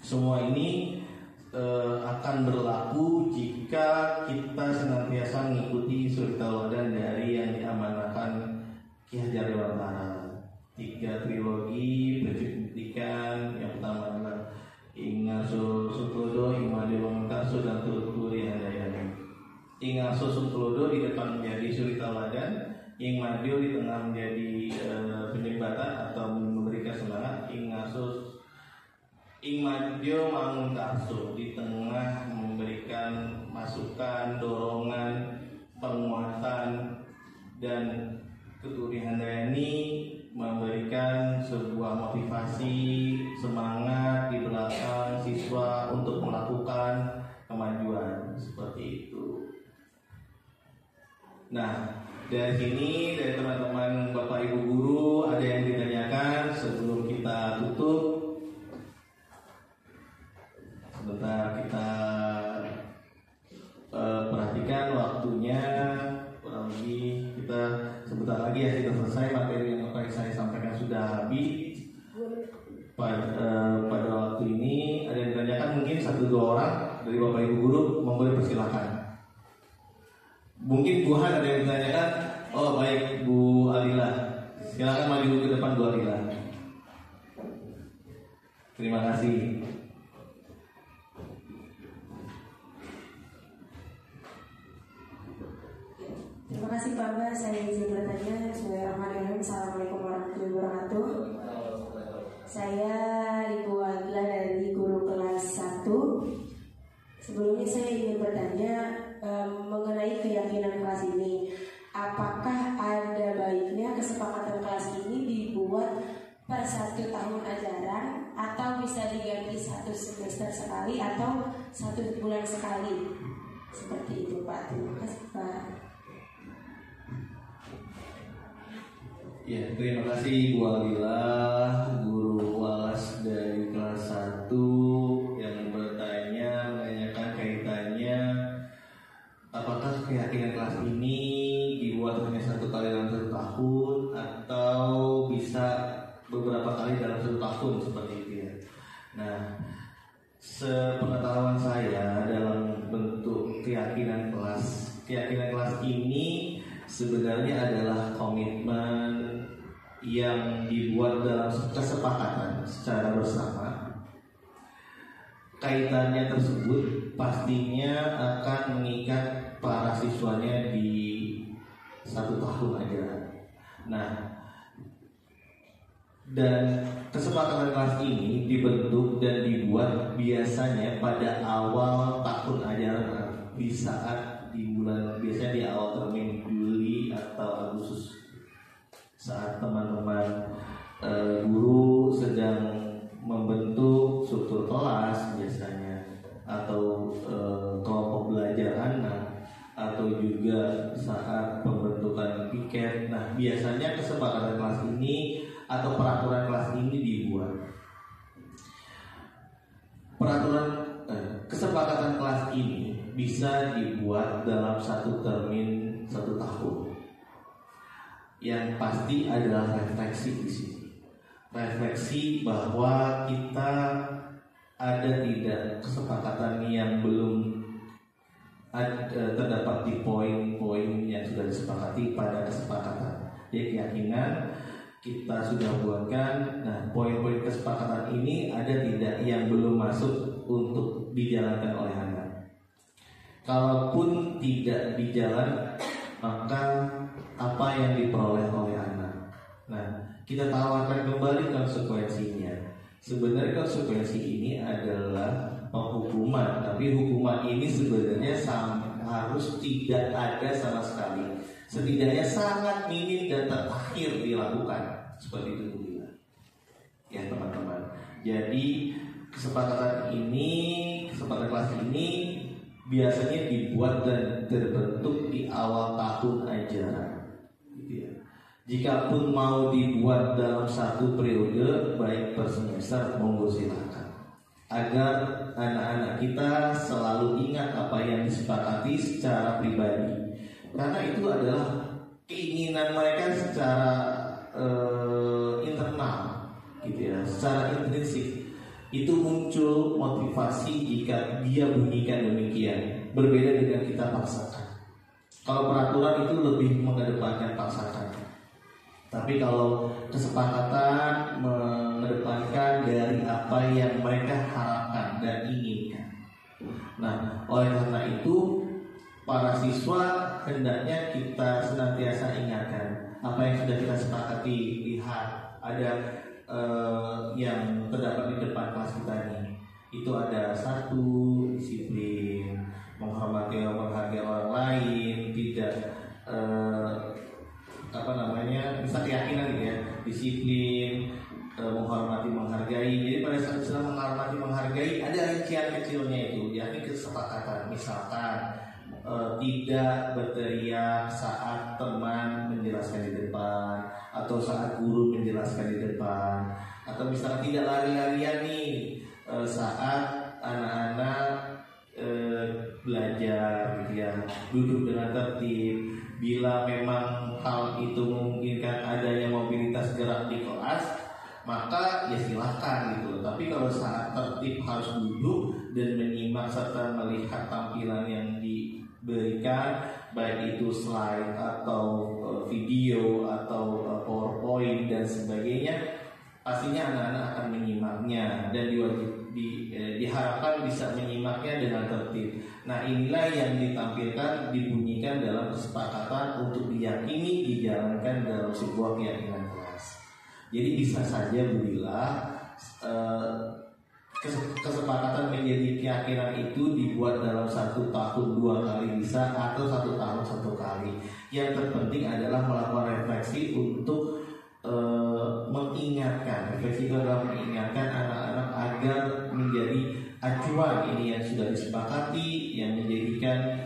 semua ini akan berlaku jika kita senantiasa mengikuti suri tauladan dari yang diamanahkan Ki Hajar Dewantara. 3 trilogi prinsip pendidikan. Yang pertama adalah Ingarso Sutlodo, Imade Wangkarso, dan Turi Handayani. Ingarso Sutlodo di depan menjadi suri tauladan, Ingmadio di tengah menjadi penyembatan atau memberikan semangat, Ingmadio Mangunkarso di tengah memberikan masukan, dorongan, penguatan, dan Turi Handayani memberikan sebuah motivasi, semangat di belakang siswa untuk melakukan kemajuan seperti itu. Nah, dari sini dari teman-teman Bapak Ibu guru ada yang ditanyakan sebelum kita tutup. Sebentar kita perhatikan waktunya, kurang lebih kita sebentar lagi ya kita selesai materi yang akan saya sampaikan sudah habis. Pada waktu ini ada yang ditanyakan mungkin 1-2 orang dari Bapak Ibu guru, monggo dipersilakan. Mungkin Bu Han ada yang ditanyakan. Oh baik, Bu Alila, silakan maju ke depan Bu Alila. Terima kasih. Terima kasih Pak Mbak, saya izin bertanya. Bismillahirrahmanirrahim. Assalamualaikum warahmatullahi wabarakatuh. Saya Ibu Adla dari guru kelas 1. Sebelumnya saya ingin bertanya mengenai keyakinan kelas ini. Apakah ada baiknya kesepakatan kelas ini dibuat per 1 tahun ajaran, atau bisa diganti 1 semester sekali atau 1 bulan sekali? Seperti itu Pak. Terima kasih Pak. Ya, terima kasih Bu Alila, guru walas dari kelas 1 yang bertanya menanyakan kaitannya apakah keyakinan kelas ini dibuat hanya 1 kali dalam 1 tahun atau bisa beberapa kali dalam 1 tahun seperti itu ya. Nah, sepengetahuan saya dalam bentuk keyakinan kelas ini sebenarnya adalah komitmen yang dibuat dalam kesepakatan secara bersama. Kaitannya tersebut pastinya akan mengikat para siswanya di 1 tahun aja. Nah, dan kesepakatan kelas ini dibentuk dan dibuat biasanya pada awal tahun ajaran, di saat di bulan, biasanya di awal termin Juli atau Agustus, saat teman-teman guru sedang membentuk struktur kelas biasanya, atau kelompok belajar anak, atau juga saat pembentukan piket. Nah, biasanya kesepakatan kelas ini atau peraturan kelas ini dibuat. Kesepakatan kelas ini bisa dibuat dalam satu termin 1 tahun. Yang pasti adalah refleksi di sini. Refleksi bahwa kita ada tidak kesepakatan yang belum terdapat di poin-poin yang sudah disepakati pada kesepakatan. Jadi keyakinan kita sudah buatkan. Nah, poin-poin kesepakatan ini ada tidak yang belum masuk untuk dijalankan oleh anak. Kalaupun tidak dijalan, maka apa yang diperoleh oleh anak? Nah, kita tawarkan kembali konsekuensinya. Sebenarnya konsekuensi ini adalah penghukuman, tapi hukuman ini sebenarnya harus tidak ada sama sekali. Setidaknya sangat minim dan terakhir dilakukan. Seperti itu dulu ya teman-teman. Jadi kesepakatan kelas ini biasanya dibuat dan terbentuk di awal tahun ajaran, gitu ya. Jikapun mau dibuat dalam satu periode, baik per semester, monggo silakan, agar anak-anak kita selalu ingat apa yang disepakati secara pribadi, karena itu adalah keinginan mereka secara internal, gitu ya, secara intrinsik. Itu muncul motivasi jika dia bunyikan demikian, berbeda dengan kita paksakan. Kalau peraturan itu lebih mengedepankan paksakan, tapi kalau kesepakatan mengedepankan dari apa yang mereka harapkan dan inginkan. Nah, oleh karena itu para siswa hendaknya kita senantiasa ingatkan apa yang sudah kita sepakati. Lihat, ada yang terdapat di depan kelas kita ini. Itu ada 1, disiplin, menghormati dan menghargai orang lain, tidak bisa keyakinan gitu ya, disiplin, menghormati, menghargai. Jadi pada saat Islam menghormati, menghargai, ada rincian kecilnya itu, yakni kesepakatan. Misalkan tidak berteriak saat teman menjelaskan di depan, atau saat guru menjelaskan di depan, atau misalkan tidak lari-larian nih saat anak-anak belajar, gitu ya, duduk dengan tertib. Bila memang hal itu memungkinkan adanya mobilitas gerak di kelas, maka ya silahkan gitu. Tapi kalau saat tertib harus duduk dan menyimak serta melihat tampilan yang diberikan, baik itu slide atau video atau PowerPoint dan sebagainya, pastinya anak-anak akan menyimaknya dan diharapkan bisa menyimaknya dengan tertib. Nah, inilah yang ditampilkan, dibunyikan dalam kesepakatan untuk diyakini dijalankan dalam sebuah keyakinan kelas. Jadi bisa saja bila kesepakatan menjadi keyakinan itu dibuat dalam 1 tahun 2 kali bisa, atau 1 tahun 1 kali. Yang terpenting adalah melakukan refleksi untuk mengingatkan. Refleksi itu adalah mengingatkan anak-anak agar menjadi acuan ini yang sudah disepakati, yang menjadikan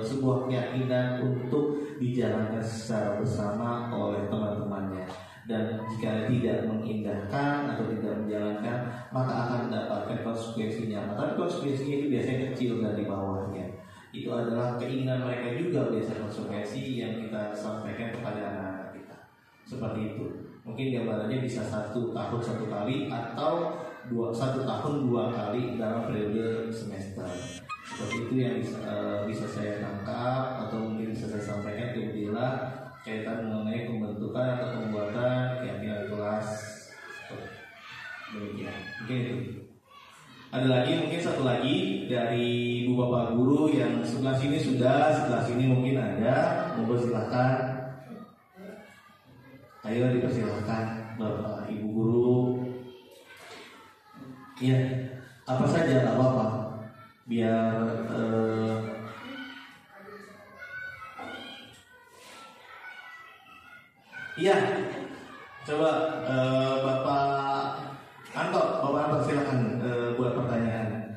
sebuah keyakinan untuk dijalankan secara bersama oleh teman-temannya. Dan jika tidak mengindahkan atau tidak menjalankan, maka akan mendapatkan konsekuensinya. Tapi konsekuensinya itu biasanya kecil dari bawahnya. Itu adalah keinginan mereka juga, biasanya konsekuensi yang kita sampaikan kepada anak-anak kita. Seperti itu. Mungkin gambarannya bisa 1 tahun 1 kali, atau 1 tahun 2 kali dalam periode semester. Seperti itu yang bisa saya tangkap, atau mungkin bisa saya sampaikan kemudian kaitan mengenai pembentukan atau pembuatan keyakinan kelas. Demikian. Mungkin itu. Ada lagi, mungkin 1 lagi dari Ibu Bapak Guru yang sebelah sini sudah, sebelah sini mungkin ada. Monggo silakan. Ayo dipersilakan Bapak Ibu Guru Iya, apa saja nggak apa-apa. Biar iya, coba Bapak Anto silakan buat pertanyaan.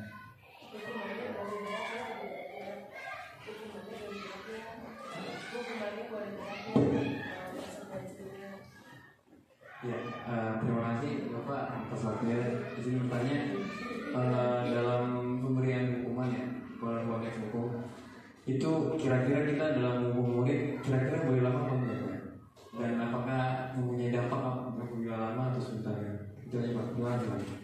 Ya, terima kasih Bapak atas waktunya. Di sini bertanya dalam pemberian hukuman ya, dalam konteks hukum itu kira-kira kita dalam hukum murid kira-kira boleh lama atau enggak Pak? Dan apakah mempunyai dampak apabila lama atau sebentar ya? Itu aja Pak. Terima kasih.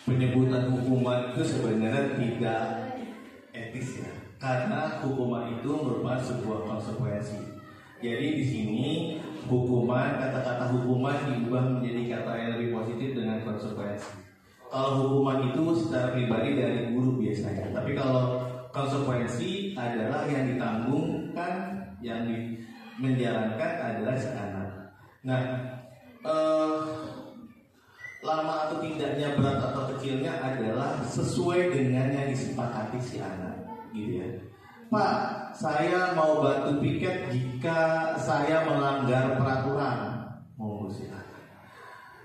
Penyebutan hukuman itu sebenarnya tidak etis ya, karena hukuman itu merupakan sebuah konsekuensi. Jadi di sini hukuman, kata-kata hukuman diubah menjadi kata yang lebih positif dengan konsekuensi. Kalau hukuman itu secara pribadi dari guru biasanya, tapi kalau konsekuensi adalah yang ditanggungkan, yang menjalankan adalah si anak. Nah, lama atau tidaknya, berat atau kecilnya adalah sesuai dengan yang disepakati si anak, gitu ya. Pak, saya mau bantu piket jika saya melanggar peraturan, monggo silakan.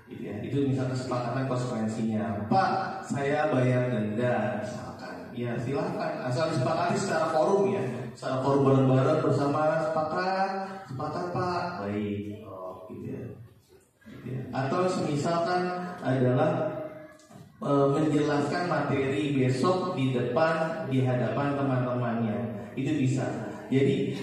Gitu ya. Itu misalnya kesepakatan konsekuensinya. Pak, saya bayar denda misalkan. Ya silakan, asal disepakati secara forum ya, secara forum bareng-bareng bersama sepakat Pak. Baik, gitu ya. Atau misalkan adalah menjelaskan materi besok di hadapan teman-temannya, itu bisa. Jadi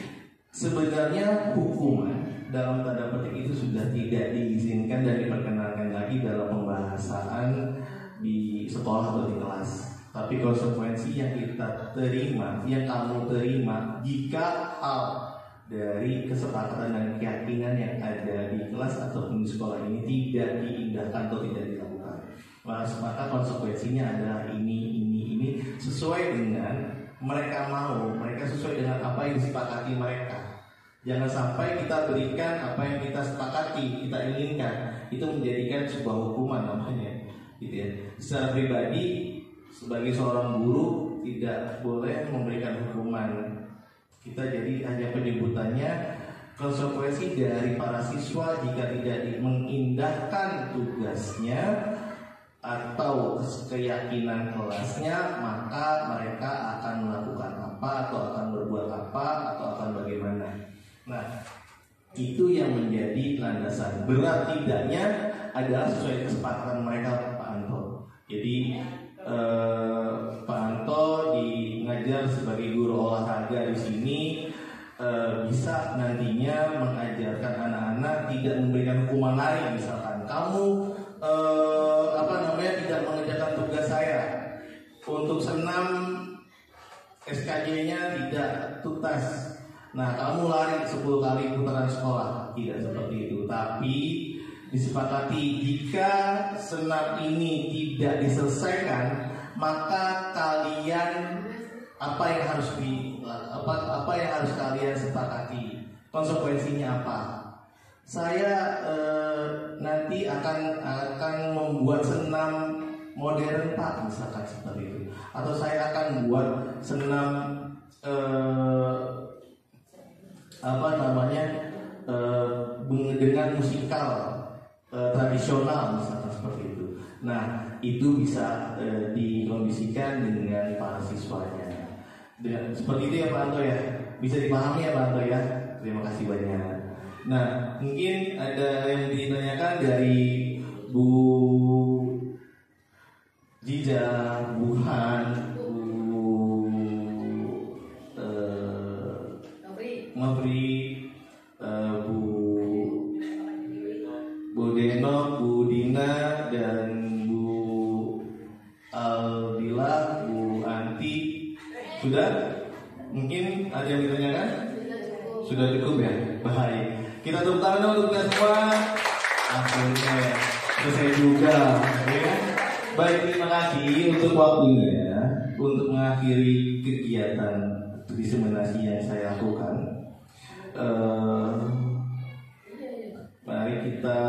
sebenarnya hukuman dalam tanda petik itu sudah tidak diizinkan dan diperkenalkan lagi dalam pembahasan di sekolah atau di kelas. Tapi konsekuensi yang kita terima, yang kamu terima jika hal dari kesepakatan dan keyakinan yang ada di kelas ataupun di sekolah ini tidak diindahkan atau tidak dilakukan, maka konsekuensinya adalah ini sesuai dengan mereka mau, mereka sesuai dengan apa yang disepakati mereka. Jangan sampai kita berikan apa yang kita sepakati, kita inginkan, itu menjadikan sebuah hukuman namanya, gitu ya. Secara pribadi sebagai seorang guru tidak boleh memberikan hukuman. Kita jadi hanya penyebutannya konsekuensi dari para siswa jika tidak mengindahkan tugasnya atau keyakinan kelasnya, maka mereka akan melakukan apa atau akan berbuat apa atau akan bagaimana. Nah, itu yang menjadi landasan. Berat tidaknya adalah sesuai kesepakatan mereka, Pak Anto. Jadi Pak Anto ngajar sebagai guru olahraga di sini bisa nantinya mengajarkan anak-anak tidak memberikan hukuman lari, misalkan kamu tidak mengerjakan tugas saya untuk senam, SKJ-nya tidak tuntas. Nah, kamu lari 10 kali putaran sekolah. Tidak seperti itu, tapi disepakati jika senam ini tidak diselesaikan, maka kalian apa yang harus kalian sepakati, konsekuensinya apa. Saya nanti akan membuat senam modern Pak, misalkan seperti itu, atau saya akan buat senam dengan musikal tradisional misalkan seperti itu. Nah, itu bisa dikondisikan dengan para siswanya. Seperti itu ya Pak Anto ya. Bisa dipahami ya Pak Anto ya. Terima kasih banyak. Nah, mungkin ada yang ditanyakan dari Bu Jija, Bu Han, Mabri, Bu Deno, Bu Dina, dan Bu Aldila, Bu Anti. Sudah? Mungkin ada yang ditanyakan? Sudah cukup ya? Baik. Kita tepuk tangan untuk kita semua. Akhirnya selesai juga, ya. Baik, terima kasih untuk waktunya untuk mengakhiri kegiatan diseminasi yang saya lakukan. Mari kita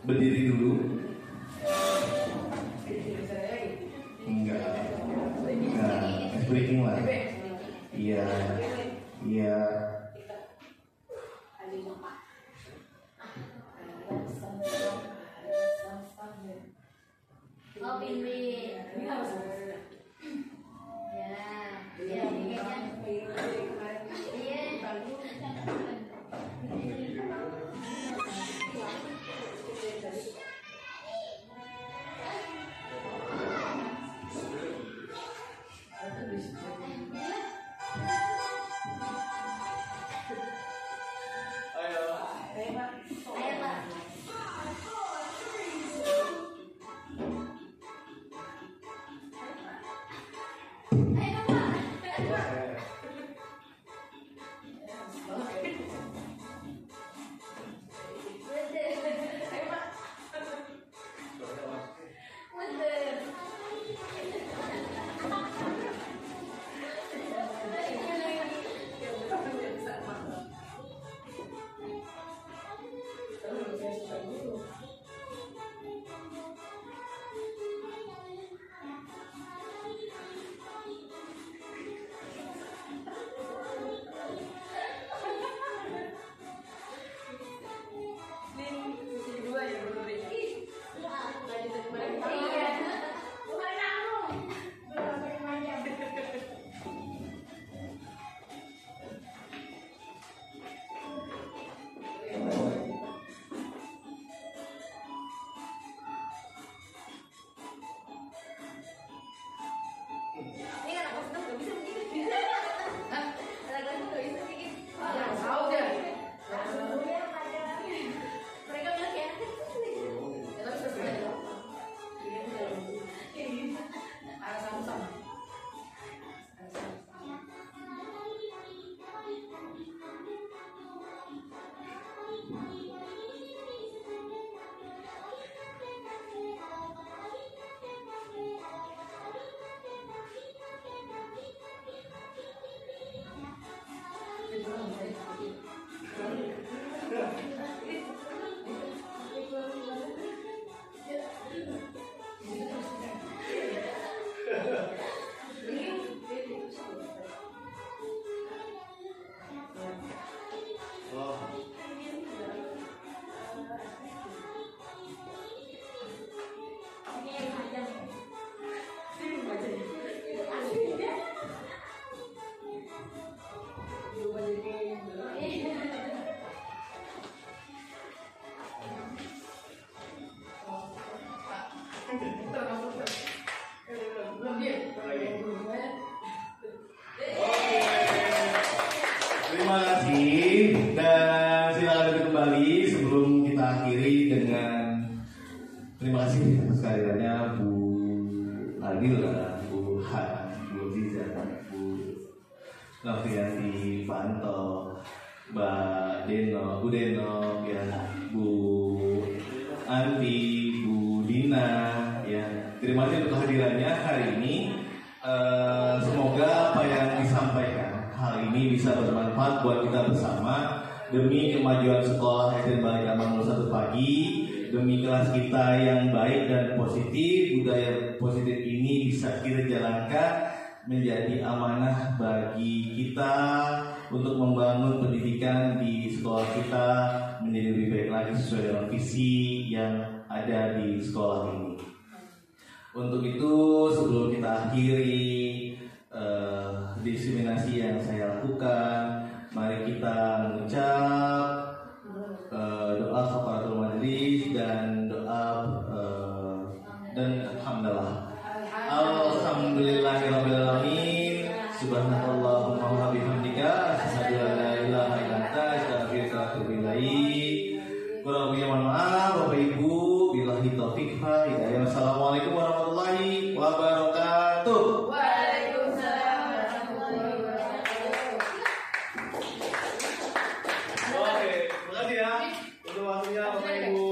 berdiri dulu. Enggak. Nah, breaking lah. Iya. Iya. Oh, pimpin. Ya, ayo, Pak. Terima kasih dan silakan duduk kembali sebelum kita akhiri dengan terima kasih sekali lagi Bu Adila, Bu Han, Bu Ziza, Bu Novianti, Panto, Mbak Deno, Bu Deno, ya, Bu Anti, Bu Dina, ya. Terima kasih untuk kehadirannya hari ini. Semoga apa yang disampaikan hari ini bisa bermanfaat buat kita bersama demi kemajuan sekolah SD Balai Kambang 01 Pagi, demi kelas kita yang baik dan positif. Budaya positif ini bisa kita jalankan menjadi amanah bagi kita untuk membangun pendidikan di sekolah kita menjadi lebih baik lagi sesuai dengan visi yang ada di sekolah ini. Untuk itu sebelum kita akhiri diseminasi yang saya lakukan, mari kita mengucap doa kafaratul majelis dan doa dan alhamdulillah. Alhamdulillahirabbil alamin. Subhanallahumma wa bihamdika asyhadu an la ilaha illa anta astaghfiruka wa atubu ilaik. Kurang lebihnya mohon maaf Bapak Ibu, billahi taufiq wal hidayah. Wassalamualaikum warahmatullahi wabarakatuh. Waalaikumsalam warahmatullahi wabarakatuh. Oke, terima kasih ya untuk waktunya Bapak Ibu.